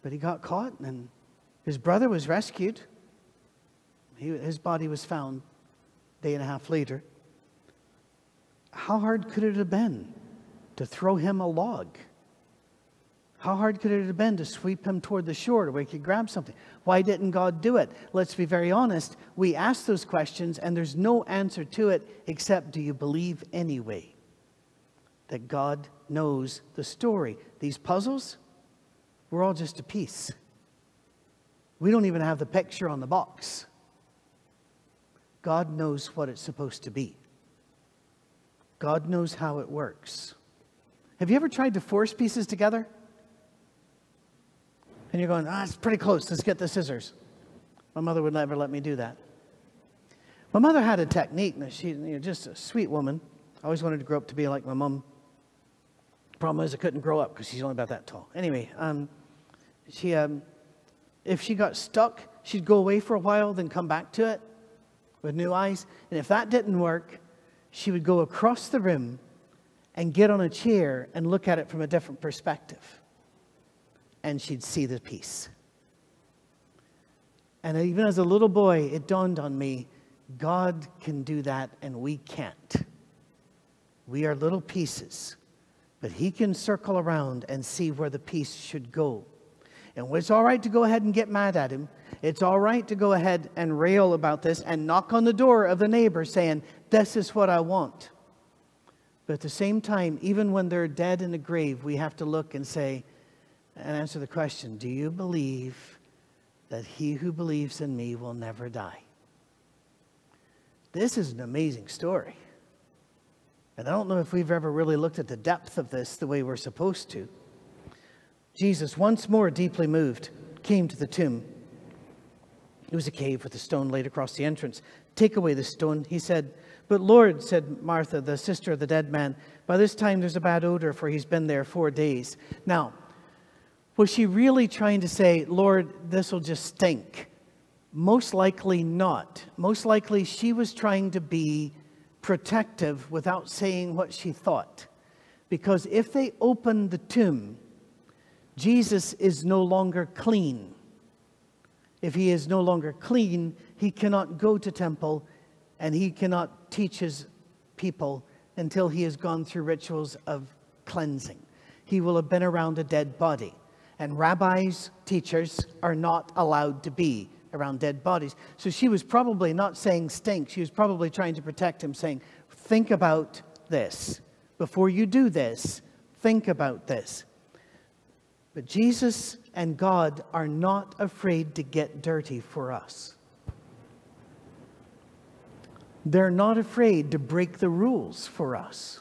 But he got caught, and his brother was rescued. His body was found a day and a half later. How hard could it have been to throw him a log? How hard could it have been to sweep him toward the shore to where he could grab something? Why didn't God do it? Let's be very honest. We ask those questions, and there's no answer to it except, do you believe anyway that God knows the story? These puzzles, we're all just a piece. We don't even have the picture on the box. God knows what it's supposed to be. God knows how it works. Have you ever tried to force pieces together? And you're going, it's pretty close. Let's get the scissors. My mother would never let me do that. My mother had a technique. She's just a sweet woman. I always wanted to grow up to be like my mom. Problem is I couldn't grow up because she's only about that tall. Anyway, if she got stuck, she'd go away for a while, then come back to it with new eyes. And if that didn't work, she would go across the room and get on a chair and look at it from a different perspective. And she'd see the piece. And even as a little boy, it dawned on me, God can do that and we can't. We are little pieces, but he can circle around and see where the piece should go. And it's all right to go ahead and get mad at him. It's all right to go ahead and rail about this and knock on the door of the neighbor saying, this is what I want. But at the same time, even when they're dead in the grave, we have to look and say, and answer the question, do you believe that he who believes in me will never die? This is an amazing story. And I don't know if we've ever really looked at the depth of this the way we're supposed to. Jesus, once more deeply moved, came to the tomb. It was a cave with a stone laid across the entrance. Take away the stone, he said. But Lord, said Martha, the sister of the dead man, by this time there's a bad odor, for he's been there 4 days. Now, was she really trying to say, Lord, this will just stink? Most likely not. Most likely she was trying to be protective without saying what she thought. Because if they open the tomb, Jesus is no longer clean. If he is no longer clean, he cannot go to temple and he cannot teach his people until he has gone through rituals of cleansing. He will have been around a dead body. And rabbis, teachers, are not allowed to be around dead bodies. So she was probably not saying stink. She was probably trying to protect him, saying, think about this. Before you do this, think about this. But Jesus and God are not afraid to get dirty for us. They're not afraid to break the rules for us.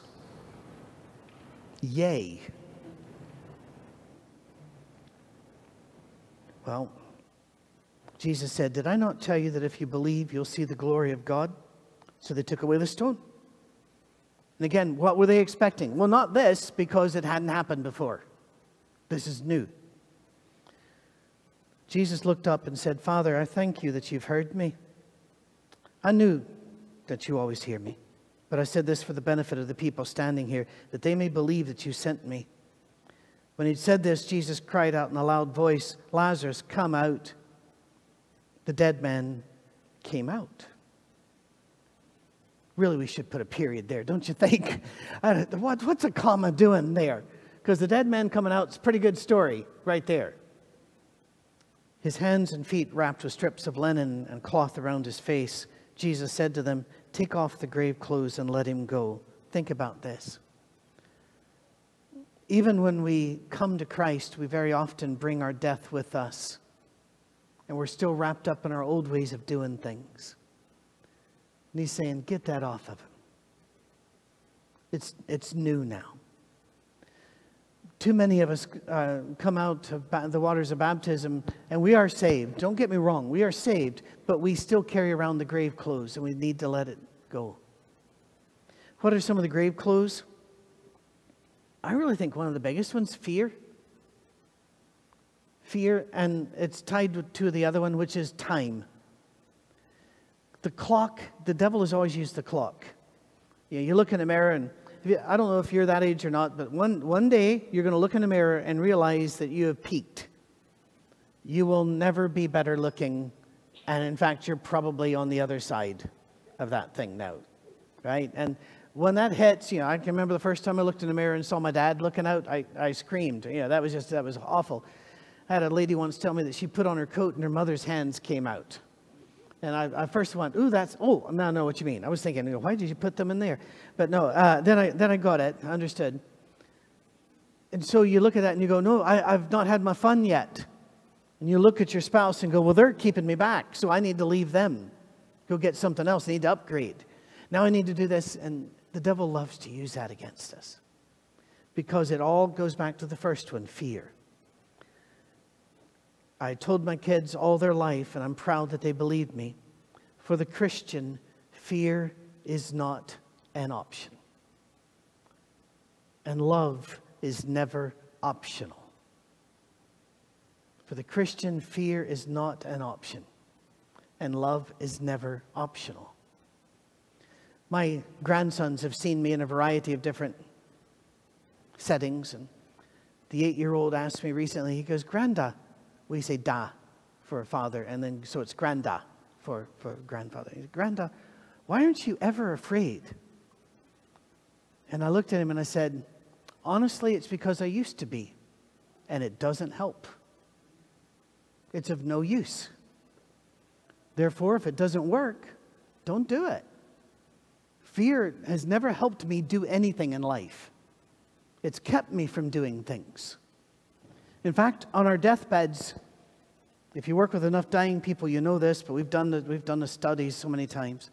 Yay. Well, Jesus said, did I not tell you that if you believe, you'll see the glory of God? So they took away the stone. And again, what were they expecting? Well, not this, because it hadn't happened before. This is new. Jesus looked up and said, Father, I thank you that you've heard me. I knew that you always hear me, but I said this for the benefit of the people standing here, that they may believe that you sent me. When he'd said this, Jesus cried out in a loud voice, Lazarus, come out. The dead man came out. Really, we should put a period there, don't you think? What's a comma doing there? Because the dead man coming out is a pretty good story right there. His hands and feet wrapped with strips of linen and cloth around his face. Jesus said to them, take off the grave clothes and let him go. think about this. Even when we come to Christ, we very often bring our death with us. And we're still wrapped up in our old ways of doing things. And he's saying, get that off of him. It's new now. Too many of us come out of the waters of baptism, and we are saved. Don't get me wrong, we are saved, but we still carry around the grave clothes, and we need to let it go. What are some of the grave clothes? I really think one of the biggest ones, fear. Fear, and it's tied to the other one, which is time. The clock, the devil has always used the clock. You look in the mirror, and I don't know if you're that age or not, but one day you're going to look in the mirror and realize that you have peaked. You will never be better looking, and in fact, you're probably on the other side of that thing now, right? And when that hits, I can remember the first time I looked in the mirror and saw my dad looking out, I screamed. That was awful. I had a lady once tell me that she put on her coat and her mother's hands came out. And I first went, now I know what you mean. I was thinking, why did you put them in there? But no, then I got it, I understood. And so you look at that and you go, no, I've not had my fun yet. And you look at your spouse and go, well, they're keeping me back, so I need to leave them. Go get something else. I need to upgrade. Now I need to do this. And the devil loves to use that against us. Because it all goes back to the first one, fear. I told my kids all their life, and I'm proud that they believed me. For the Christian, fear is not an option. And love is never optional. For the Christian, fear is not an option. And love is never optional. My grandsons have seen me in a variety of different settings. And the 8-year-old asked me recently, he goes, Granda, we say da for father, and then so it's granda for grandfather. He said, Granda, why aren't you ever afraid? And I looked at him and I said, honestly, it's because I used to be, and it doesn't help. It's of no use. Therefore, if it doesn't work, don't do it. Fear has never helped me do anything in life. It's kept me from doing things. In fact, on our deathbeds, if you work with enough dying people, you know this, but we've done the studies so many times.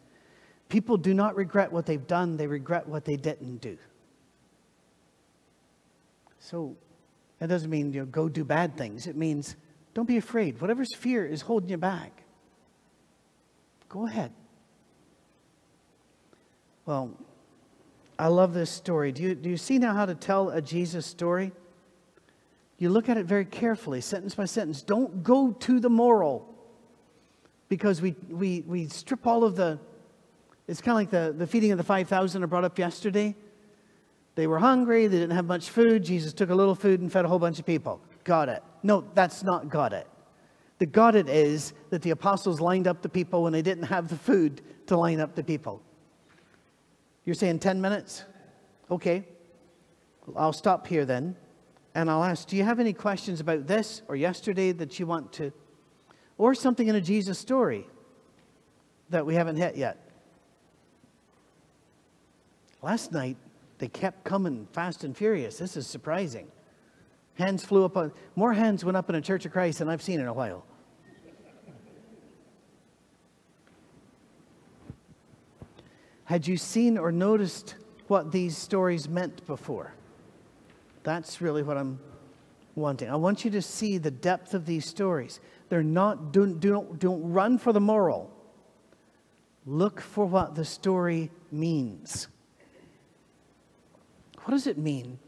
People do not regret what they've done, they regret what they didn't do. So that doesn't mean go do bad things. It means don't be afraid. Whatever's fear is holding you back, go ahead. Well, I love this story. Do you see now how to tell a Jesus story? You look at it very carefully, sentence by sentence. Don't go to the moral. Because we strip all of the... It's kind of like the feeding of the 5,000 I brought up yesterday. They were hungry. They didn't have much food. Jesus took a little food and fed a whole bunch of people. Got it. No, that's not got it. The got it is that the apostles lined up the people when they didn't have the food to line up the people. You're saying 10 minutes? Okay. I'll stop here then. And I'll ask, do you have any questions about this or yesterday that you want to, or something in a Jesus story that we haven't hit yet? Last night, they kept coming fast and furious. This is surprising. Hands flew up. More hands went up in a Church of Christ than I've seen in a while. Had you seen or noticed what these stories meant before? That's really what I'm wanting. I want you to see the depth of these stories. They're not, don't run for the moral. Look for what the story means. What does it mean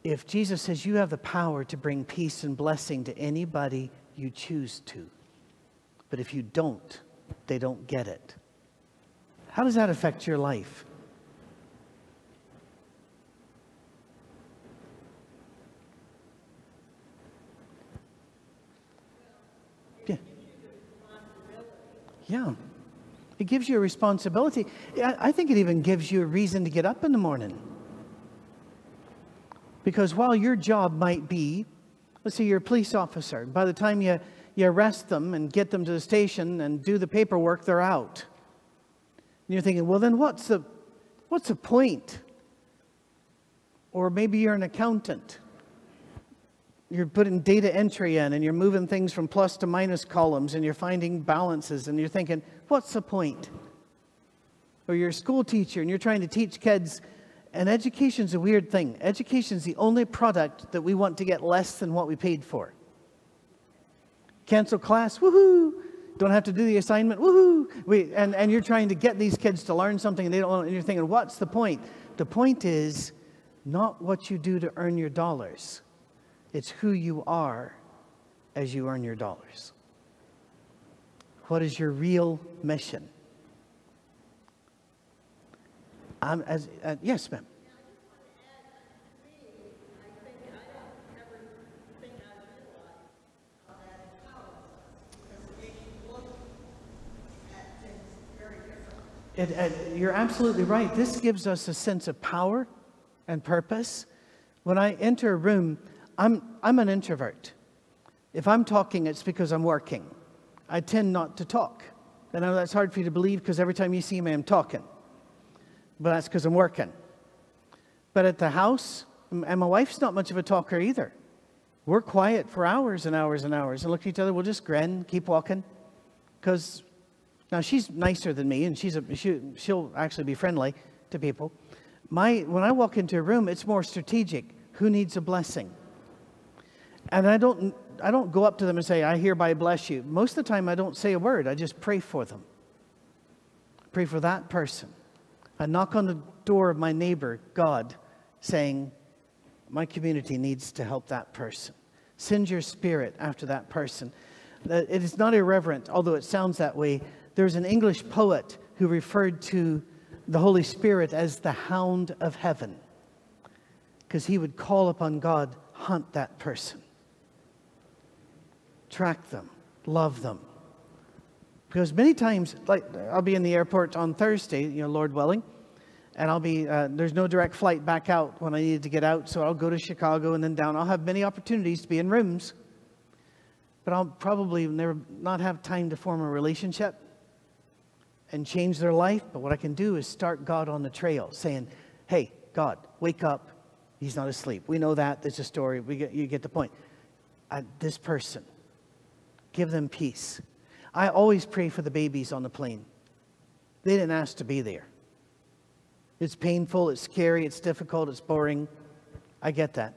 if Jesus says you have the power to bring peace and blessing to anybody you choose to? But if you don't, they don't get it. How does that affect your life? Yeah. It gives you a responsibility. I think it even gives you a reason to get up in the morning. Because while your job might be, let's say you're a police officer, by the time you arrest them and get them to the station and do the paperwork, they're out. And you're thinking, well, then what's What's the point? Or maybe you're an accountant. You're putting data entry in and you're moving things from plus to minus columns and you're finding balances and you're thinking, what's the point? Or you're a school teacher and you're trying to teach kids. And education's a weird thing. Education's the only product that we want to get less than what we paid for. Cancel class, woohoo! Don't have to do the assignment, woohoo! And you're trying to get these kids to learn something and they don't want, and you're thinking, what's the point? The point is not what you do to earn your dollars. It's who you are as you earn your dollars. What is your real mission? Yes, ma'am. You're absolutely right. This gives us a sense of power and purpose. When I enter a room, I'm an introvert. If I'm talking, it's because I'm working. I tend not to talk. I know that's hard for you to believe because every time you see me, I'm talking. But that's because I'm working. But at the house, and my wife's not much of a talker either. We're quiet for hours and hours and hours and look at each other. We'll just grin, keep walking. Because now she's nicer than me, and she'll actually be friendly to people. When I walk into a room, it's more strategic. Who needs a blessing? And I don't go up to them and say, I hereby bless you. Most of the time, I don't say a word. I just pray for them. Pray for that person. I knock on the door of my neighbor, God, saying, my community needs to help that person. Send your spirit after that person. It is not irreverent, although it sounds that way. There's an English poet who referred to the Holy Spirit as the hound of heaven, because he would call upon God, hunt that person, track them, love them. Because many times, like I'll be in the airport on Thursday, Lord willing, and I'll be, there's no direct flight back out when I needed to get out, so I'll go to Chicago and then down. I'll have many opportunities to be in rooms, but I'll probably never not have time to form a relationship and change their life. But what I can do is start God on the trail, saying, hey, God, wake up. He's not asleep. We know that. There's a story. You get the point. This person, give them peace. I always pray for the babies on the plane. They didn't ask to be there. It's painful, it's scary, it's difficult, it's boring. I get that.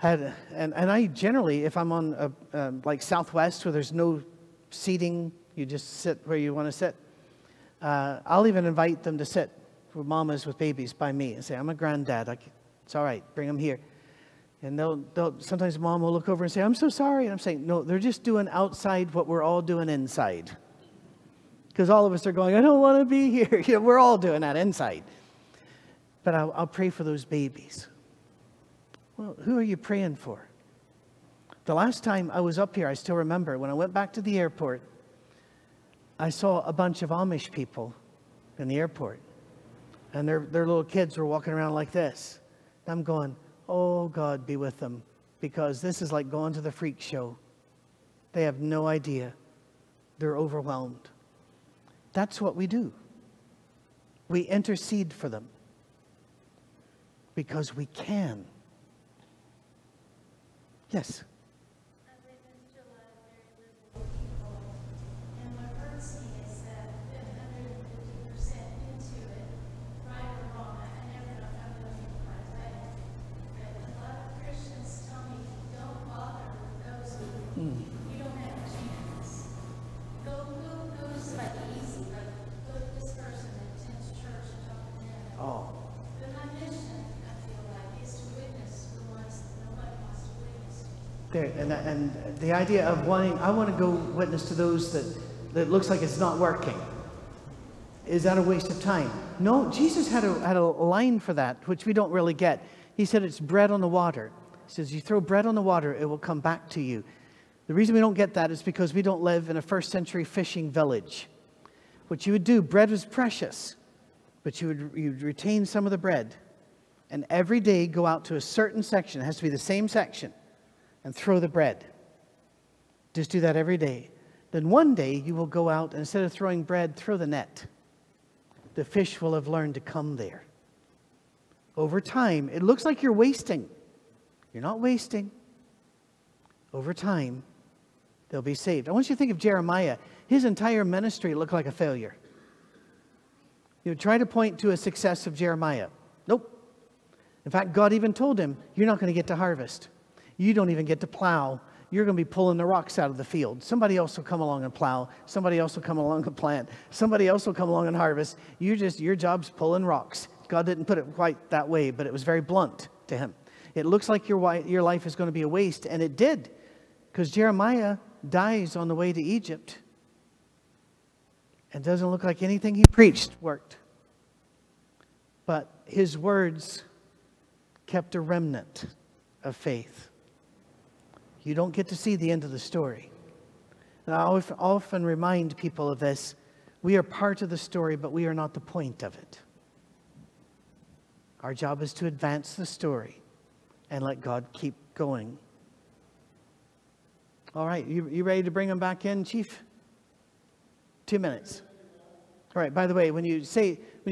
And I generally, if I'm on like Southwest where there's no seating, you just sit where you want to sit. I'll even invite them to sit for mamas with babies by me and say, I'm a granddad. It's all right, bring them here. And sometimes mom will look over and say, I'm so sorry. And I'm saying, no, they're just doing outside what we're all doing inside. Because all of us are going, I don't want to be here. We're all doing that inside. But I'll pray for those babies. Well, who are you praying for? The last time I was up here, I still remember, when I went back to the airport, I saw a bunch of Amish people in the airport. And their little kids were walking around like this. I'm going, oh, God, be with them, because this is like going to the freak show. They have no idea. They're overwhelmed. That's what we do. We intercede for them because we can. Yes? And the idea of I want to go witness to those that looks like it's not working. Is that a waste of time? No, Jesus had a line for that, which we don't really get. He said it's bread on the water. He says, you throw bread on the water, it will come back to you. The reason we don't get that is because we don't live in a first century fishing village. What you would do, bread was precious, but you'd retain some of the bread, and every day go out to a certain section, it has to be the same section, and throw the bread. Just do that every day. Then one day you will go out, and instead of throwing bread, throw the net. the fish will have learned to come there. Over time, it looks like you're wasting. You're not wasting. Over time, they'll be saved. I want you to think of Jeremiah. His entire ministry looked like a failure. You would try to point to a success of Jeremiah. Nope. In fact, God even told him, you're not going to get to harvest. You don't even get to plow. You're going to be pulling the rocks out of the field. Somebody else will come along and plow. Somebody else will come along and plant. Somebody else will come along and harvest. Your job's pulling rocks. God didn't put it quite that way, but it was very blunt to him. It looks like your life is going to be a waste, and it did, because Jeremiah dies on the way to Egypt. It doesn't look like anything he preached worked. But his words kept a remnant of faith. You don't get to see the end of the story. And I often remind people of this. We are part of the story, but we are not the point of it. Our job is to advance the story and let God keep going. All right, you ready to bring them back in, Chief? 2 minutes. All right, by the way, when you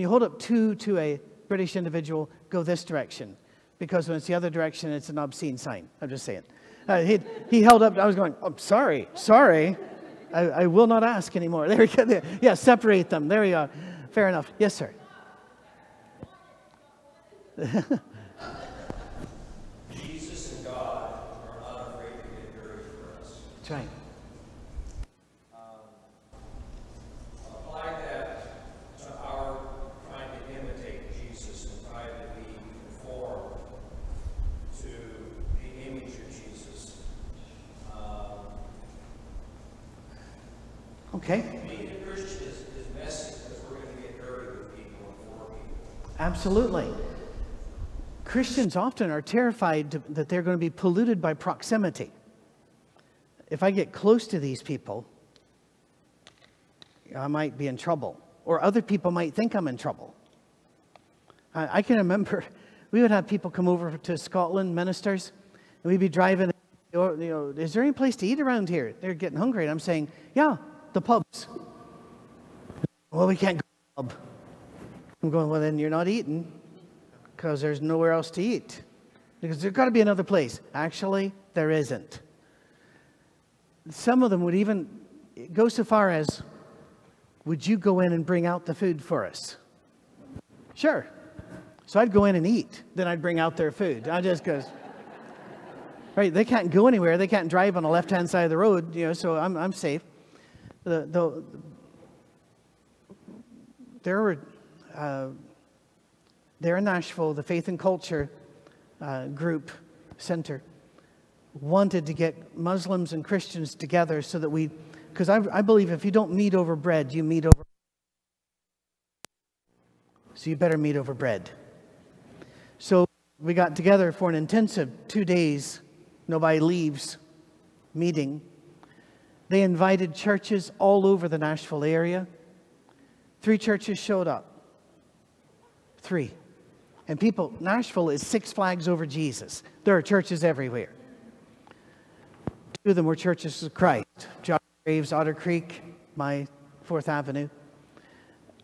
hold up two to a British individual, go this direction. Because when it's the other direction, it's an obscene sign. I'm just saying. He held up, I was going, oh, sorry. I will not ask anymore. There we go. There. Yeah, separate them. There we are. Fair enough. Yes, sir. Jesus and God are not afraid to get dirty for us. That's right. Apply that to our trying to imitate Jesus and try to be conformed to the image of Jesus. Okay. Being a Christian is messy because we're going to get dirty with people and for people. Absolutely. Christians often are terrified that they're going to be polluted by proximity. If I get close to these people, I might be in trouble. Or other people might think I'm in trouble. I can remember we would have people come over to Scotland, ministers, and we'd be driving, is there any place to eat around here? They're getting hungry. And I'm saying, yeah, the pubs. Well, we can't go to the pub. I'm going, well, then you're not eating, because there's nowhere else to eat. Because there's got to be another place. Actually, there isn't. Some of them would even go so far as, would you go in and bring out the food for us? Sure. So I'd go in and eat. Then I'd bring out their food. I just goes, right, they can't go anywhere. They can't drive on the left-hand side of the road, so I'm safe. There in Nashville, the Faith and Culture group center wanted to get Muslims and Christians together so that because I believe if you don't meet over bread, you meet over. So you better meet over bread. So we got together for an intensive 2 days, nobody leaves meeting. They invited churches all over the Nashville area. 3 churches showed up. 3. And Nashville is 6 flags over Jesus. There are churches everywhere. 2 of them were churches of Christ. John Graves, Otter Creek, my 4th Avenue.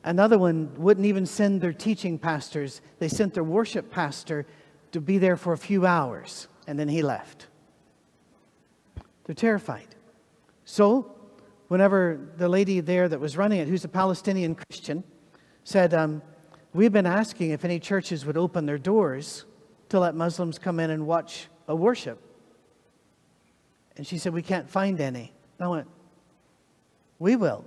Another one wouldn't even send their teaching pastors. They sent their worship pastor to be there for a few hours, and then he left. They're terrified. So, whenever the lady there that was running it, who's a Palestinian Christian, said, we've been asking if any churches would open their doors to let Muslims come in and watch a worship. And she said, we can't find any. And I went, we will.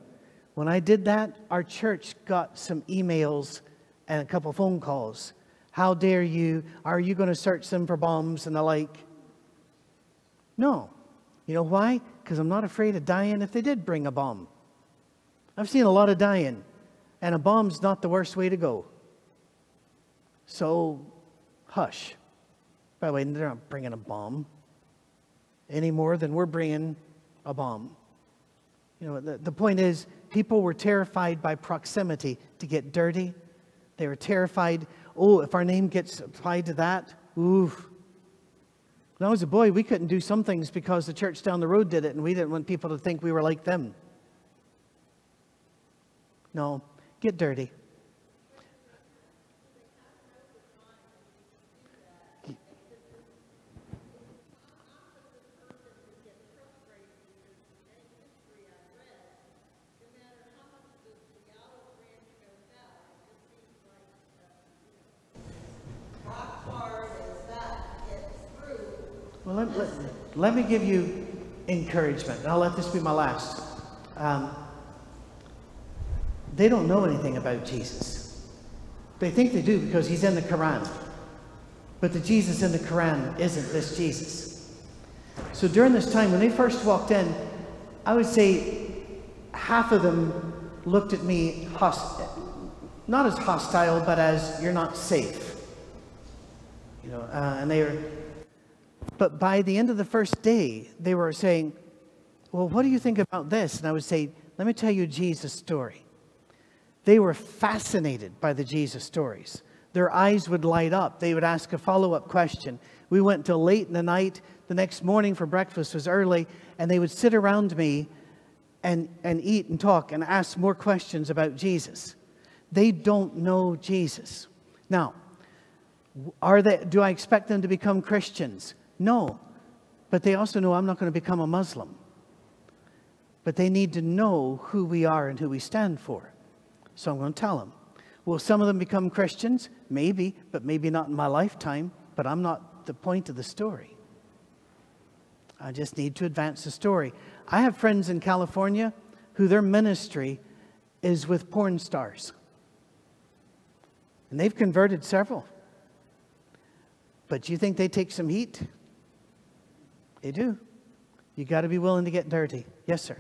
When I did that, our church got some emails and a couple phone calls. How dare you? Are you going to search them for bombs and the like? No. You know why? Because I'm not afraid of dying if they did bring a bomb. I've seen a lot of dying, and a bomb's not the worst way to go. So, hush. By the way, they're not bringing a bomb any more than we're bringing a bomb. The point is, people were terrified by proximity to get dirty. They were terrified, if our name gets applied to that, oof. When I was a boy, we couldn't do some things because the church down the road did it, and we didn't want people to think we were like them. No, get dirty. Well, let me give you encouragement, and I'll let this be my last. They don't know anything about Jesus. They think they do because he's in the Quran. But the Jesus in the Quran isn't this Jesus. So during this time, when they first walked in, I would say half of them looked at me not as hostile, but as you're not safe. You know, and they were. But by the end of the first day, they were saying, "Well, what do you think about this?" And I would say, "Let me tell you Jesus' story." They were fascinated by the Jesus stories. Their eyes would light up. They would ask a follow-up question. We went till late in the night. The next morning for breakfast was early, and they would sit around me and eat and talk and ask more questions about Jesus. They don't know Jesus. Now, do I expect them to become Christians? No. But they also know I'm not going to become a Muslim. But they need to know who we are and who we stand for. So I'm going to tell them. Will some of them become Christians? Maybe, but maybe not in my lifetime. But I'm not the point of the story. I just need to advance the story. I have friends in California who their ministry is with porn stars. And they've converted several. But you think they take some heat? They do. You got to be willing to get dirty. Yes, sir.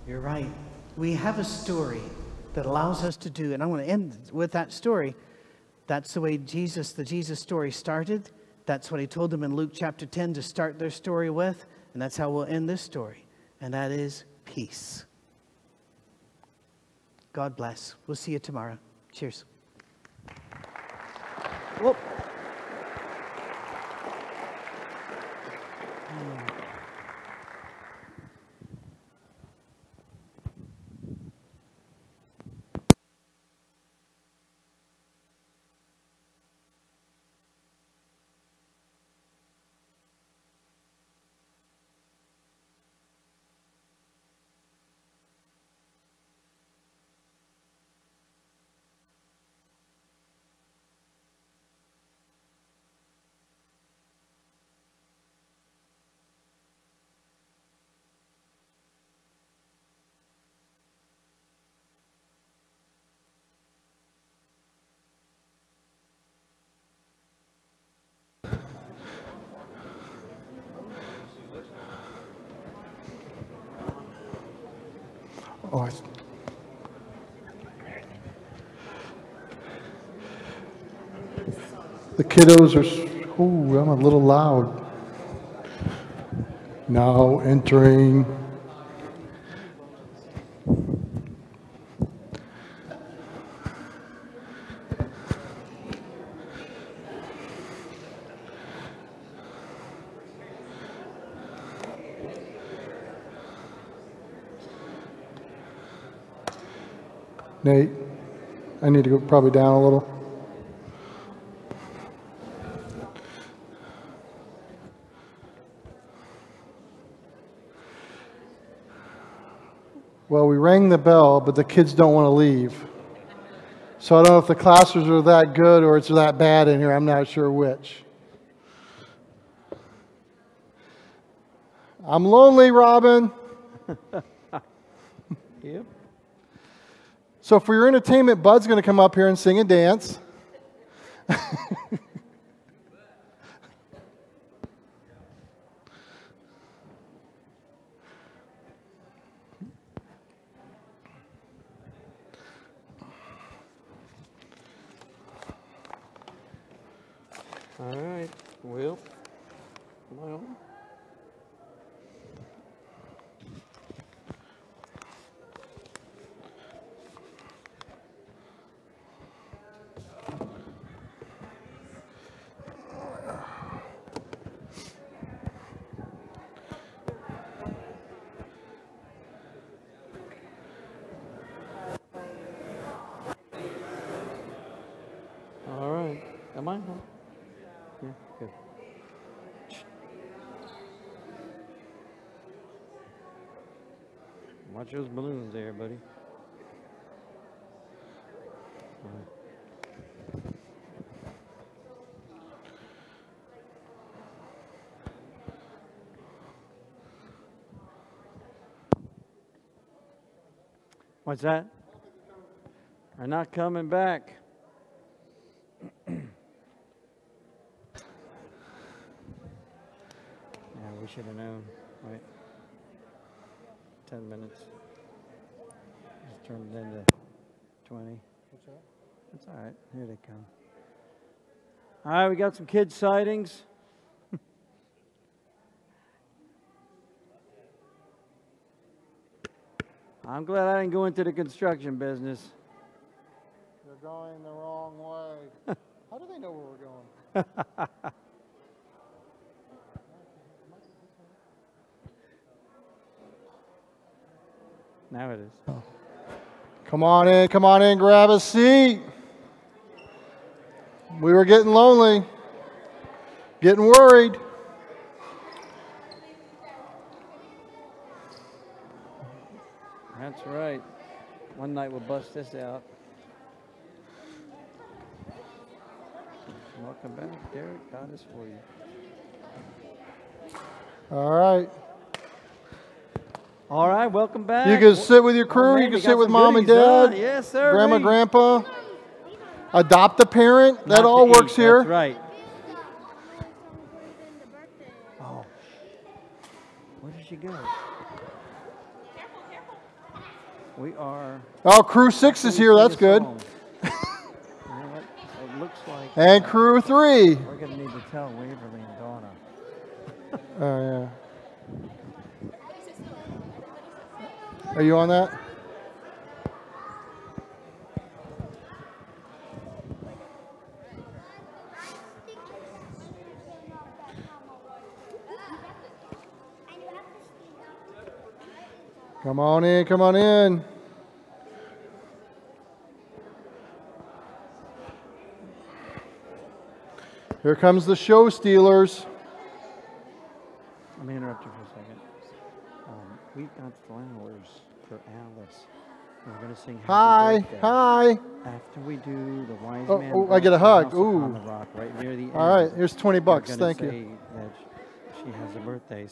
You're right. We have a story that allows us to do, and I'm going to end with that story. That's the way the Jesus story started. That's what he told them in Luke chapter 10 to start their story with, and that's how we'll end this story, and that is peace. God bless. We'll see you tomorrow. Cheers. Whoop. Oh, the kiddos are, oh, I'm a little loud. Now entering. Nate, I need to go probably down a little. Well, we rang the bell, but the kids don't want to leave. So I don't know if the classes are that good or it's that bad in here. I'm not sure which. I'm lonely, Robin. Yep. So for your entertainment, Bud's going to come up here and sing and dance. All right, Will. Come on. All right. Am I? Yeah, good. Watch those balloons there, buddy. All right. What's that? Are not coming back. Yeah, we should have known. Wait. 10 minutes. Just turned it into 20. What's that? That's all right. Here they come. All right, we got some kid sightings. I'm glad I didn't go into the construction business. They're going the wrong way. How do they know where we're going? Now it is. Come on in, grab a seat. We were getting lonely, getting worried. That's right. One night we'll bust this out. Welcome back, Derek. God is for you. All right. All right, welcome back. You can sit with your crew. Oh, man, you can we sit got with some mom and goodies, huh? dad. Yes, sir. Grandma, grandpa. Adopt a parent. That Not all to works eat, here. That's right. Oh. Where did she go? We are. Oh, crew 6 is here. That's good. You know what? It looks like. And crew 3. We're going to need to tell Waverly and Donna. Oh, yeah. Are you on that? Come on in, come on in. Here comes the show stealers. Let me interrupt you for a second. We got flowers for Alice. We're going to sing Happy Hi, Birthday. hi. After we do the Wise Oh, Man. oh, I get a hug. House upon Ooh. the Rock, right near the end. All right, here's 20 bucks. We're gonna Thank you. say that she has a birthday.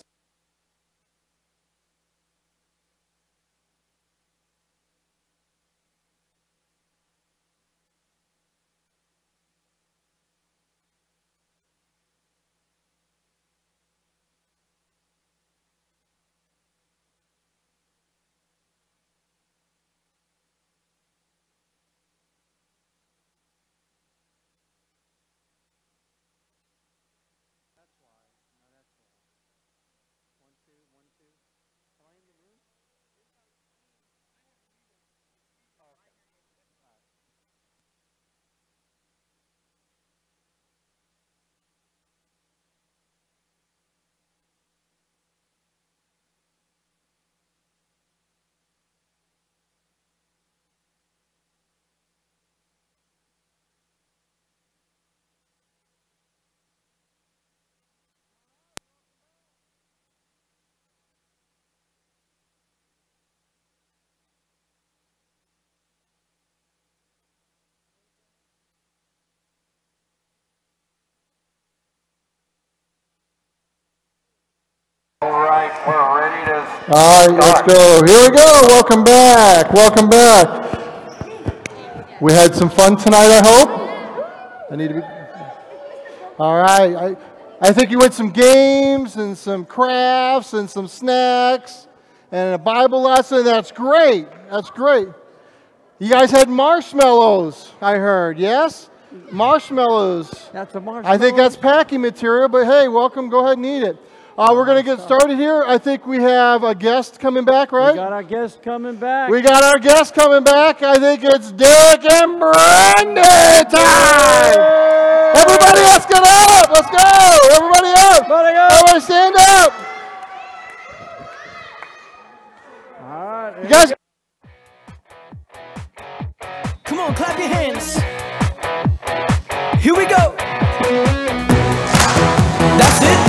All right, we're ready to All right, let's go. Here we go. Welcome back. Welcome back. We had some fun tonight, I hope. I need to be. All right. I think you went some games and some crafts and some snacks and a Bible lesson. That's great. That's great. You guys had marshmallows, I heard. Yes? marshmallows. That's a marshmallow. I think that's packing material, but hey, welcome. Go ahead and eat it. We're going to get started here. I think we have a guest coming back, right? We got our guest coming back. We got our guest coming back. I think it's Derek and Brandon time. Everybody, let's get up. Let's go. Everybody up. Everybody stand up. All right. You guys. Come on, clap your hands. Here we go. That's it.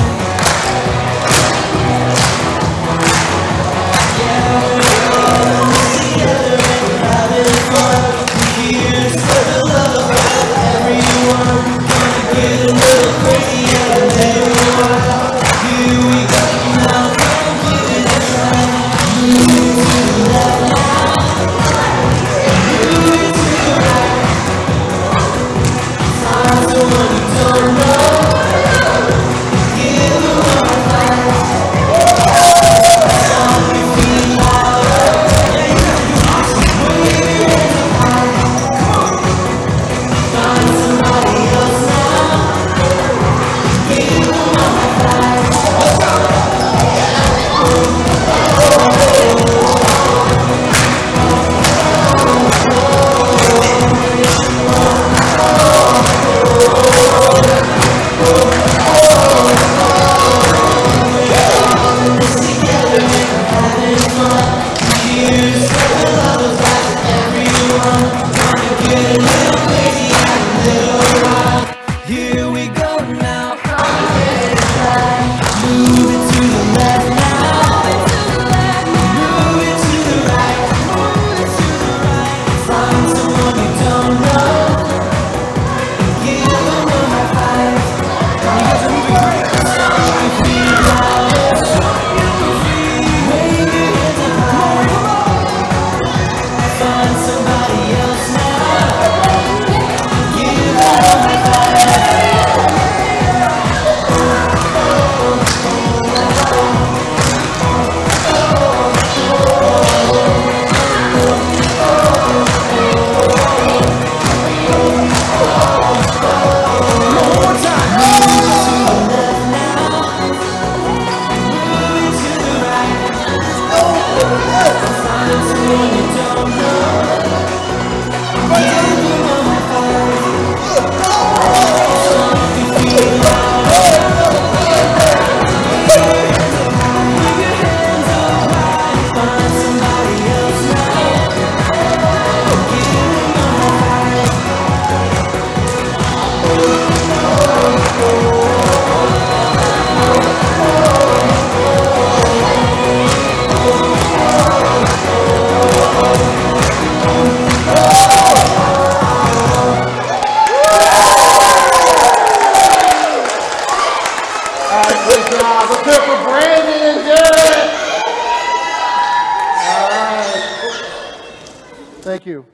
Thank you.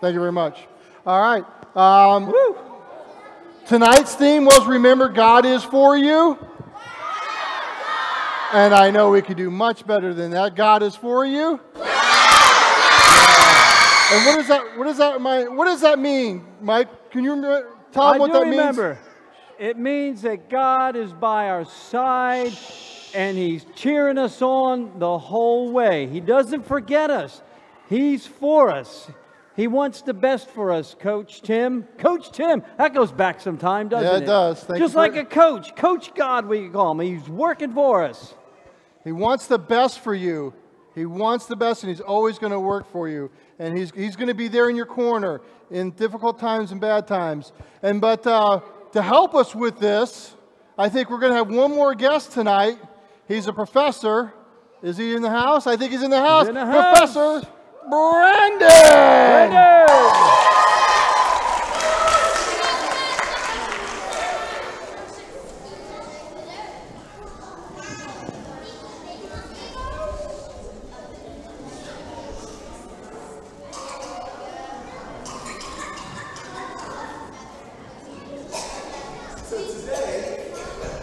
Thank you very much. All right. Tonight's theme was Remember God is for you. And I know we could do much better than that. God is for you. And what does that mean, Mike? Can you tell them what that means? Remember. It means that God is by our side and He's cheering us on the whole way. He doesn't forget us. He's for us. He wants the best for us, Coach Tim. Coach Tim, that goes back some time, doesn't it? Yeah, it does. Just like a coach. Coach God, we call him. He's working for us. He wants the best for you. He wants the best, and He's always going to work for you. And He's going to be there in your corner in difficult times and bad times. But to help us with this, I think we're going to have one more guest tonight. He's a professor. Is he in the house? I think he's in the house. He's in the house. Professor Brandon! So today,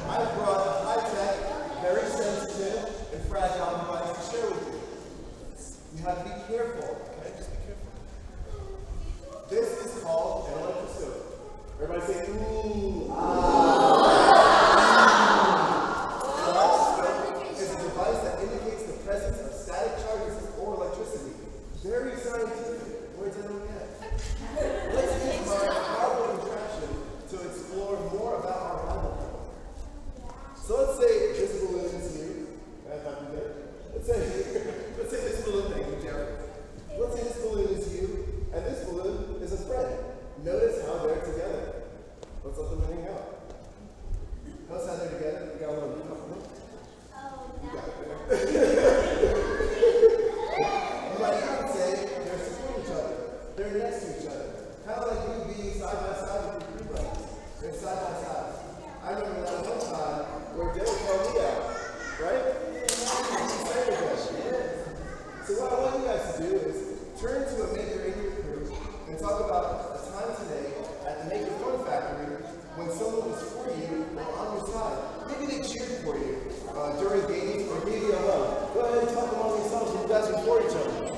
I brought a high-tech, very sensitive, and fragile device to share with you. You have to be careful, okay? Just be careful. This is called an electroscope. Everybody say, ooh, ah. It's a device that indicates the presence of static charges or electricity. Very scientific. Where's everyone at? Let's use my powerful contraption to explore more about our Bible. So let's say this balloon is you. Let's say this balloon, thank you, Jerry. Let's say this balloon is you, and this balloon is a friend. Notice how they're together. Let's let them hang out. Notice how they're together. You got a little couple. You got it there. You might even say they're supporting each other. They're next to each other. Kind of like you being side by side with your brothers. They're side by side. I remember that one time where Dylan called me out, right? So what I want you guys to do is turn to a Maker Radio crew and talk about a time today at the Maker Fun Factory when someone was for you or on your side. Maybe they cheered for you during games or maybe alone. Go ahead and talk among yourselves when you guys are for each other.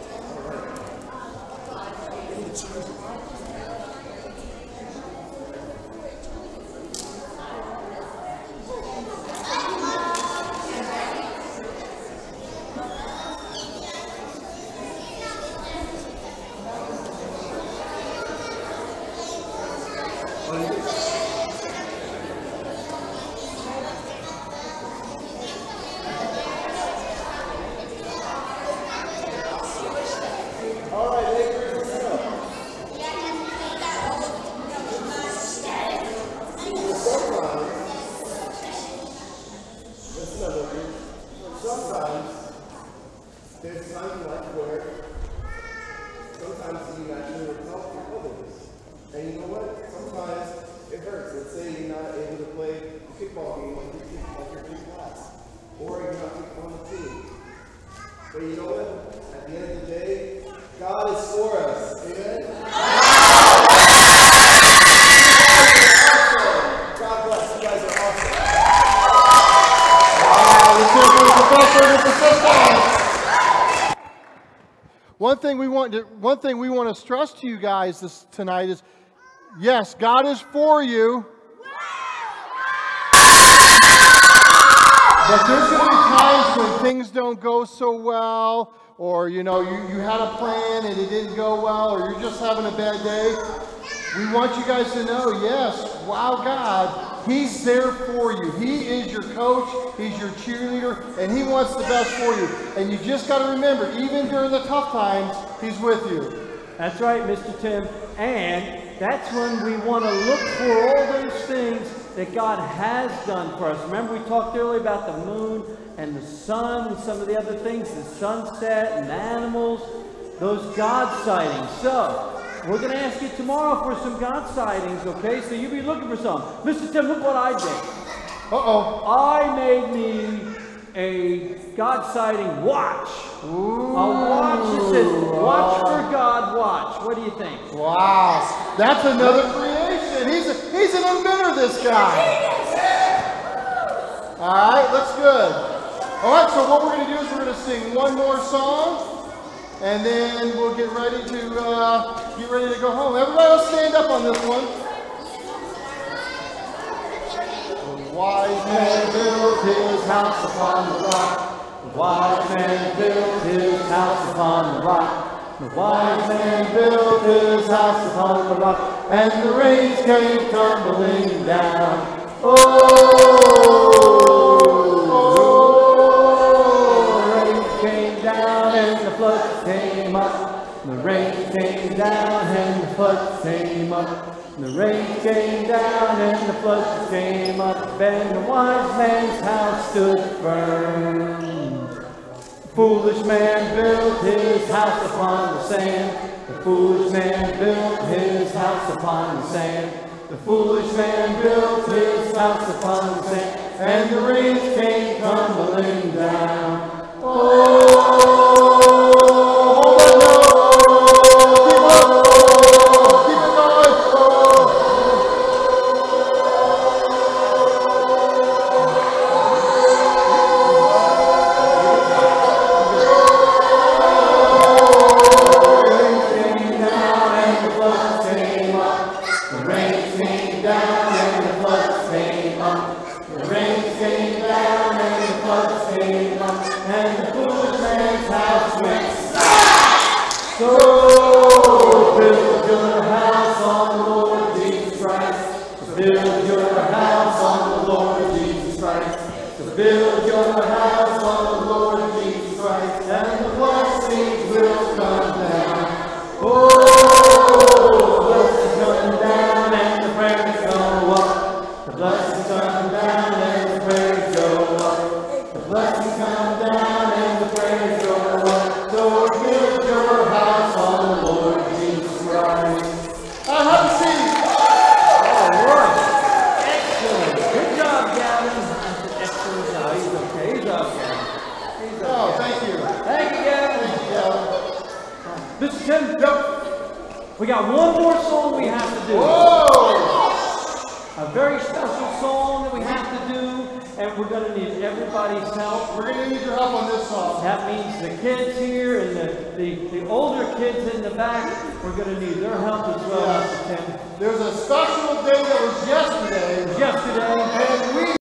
One thing we want to stress to you guys tonight is, yes, God is for you. But there's going to be times when things don't go so well, or you had a plan and it didn't go well, or you're just having a bad day. We want you guys to know, yes, wow, God, He's there for you. He is your coach, He's your cheerleader, and He wants the best for you. And you just got to remember, even during the tough times, He's with you. That's right, Mr. Tim. And that's when we want to look for all those things that God has done for us. Remember we talked earlier about the moon and the sun and some of the other things, the sunset and animals, those God sightings. So, we're going to ask you tomorrow for some God sightings, okay? So you'll be looking for some. Mr. Tim, look what I did. Uh-oh. I made me a God sighting watch. Ooh. A watch that says, watch for God, watch. What do you think? Wow. That's another creation. He's an inventor, this guy. All right, that's good. All right, so what we're going to do is we're going to sing one more song. And then we'll get ready to go home. Everybody else stand up on this one. The wise man built his house upon the rock. The wise man built his house upon the rock. The wise man built his house upon the rock. And the rains came tumbling down. And the flood came up, the rain came down, and the flood came up. The rain came down, and the flood came up, and the wise man's house stood firm. The foolish man built his house upon the sand. The foolish man built his house upon the sand. The foolish man built his house upon the sand, and the rain came tumbling down. The rain came Mr. Tim? Yep. We got one more song we have to do. Whoa! A very special song that we have to do, and we're going to need everybody's help. We're going to need your help on this song. That means the kids here and the older kids in the back, we're going to need their help as well, Mr. Tim. There's a special day that was yesterday. Yesterday. And we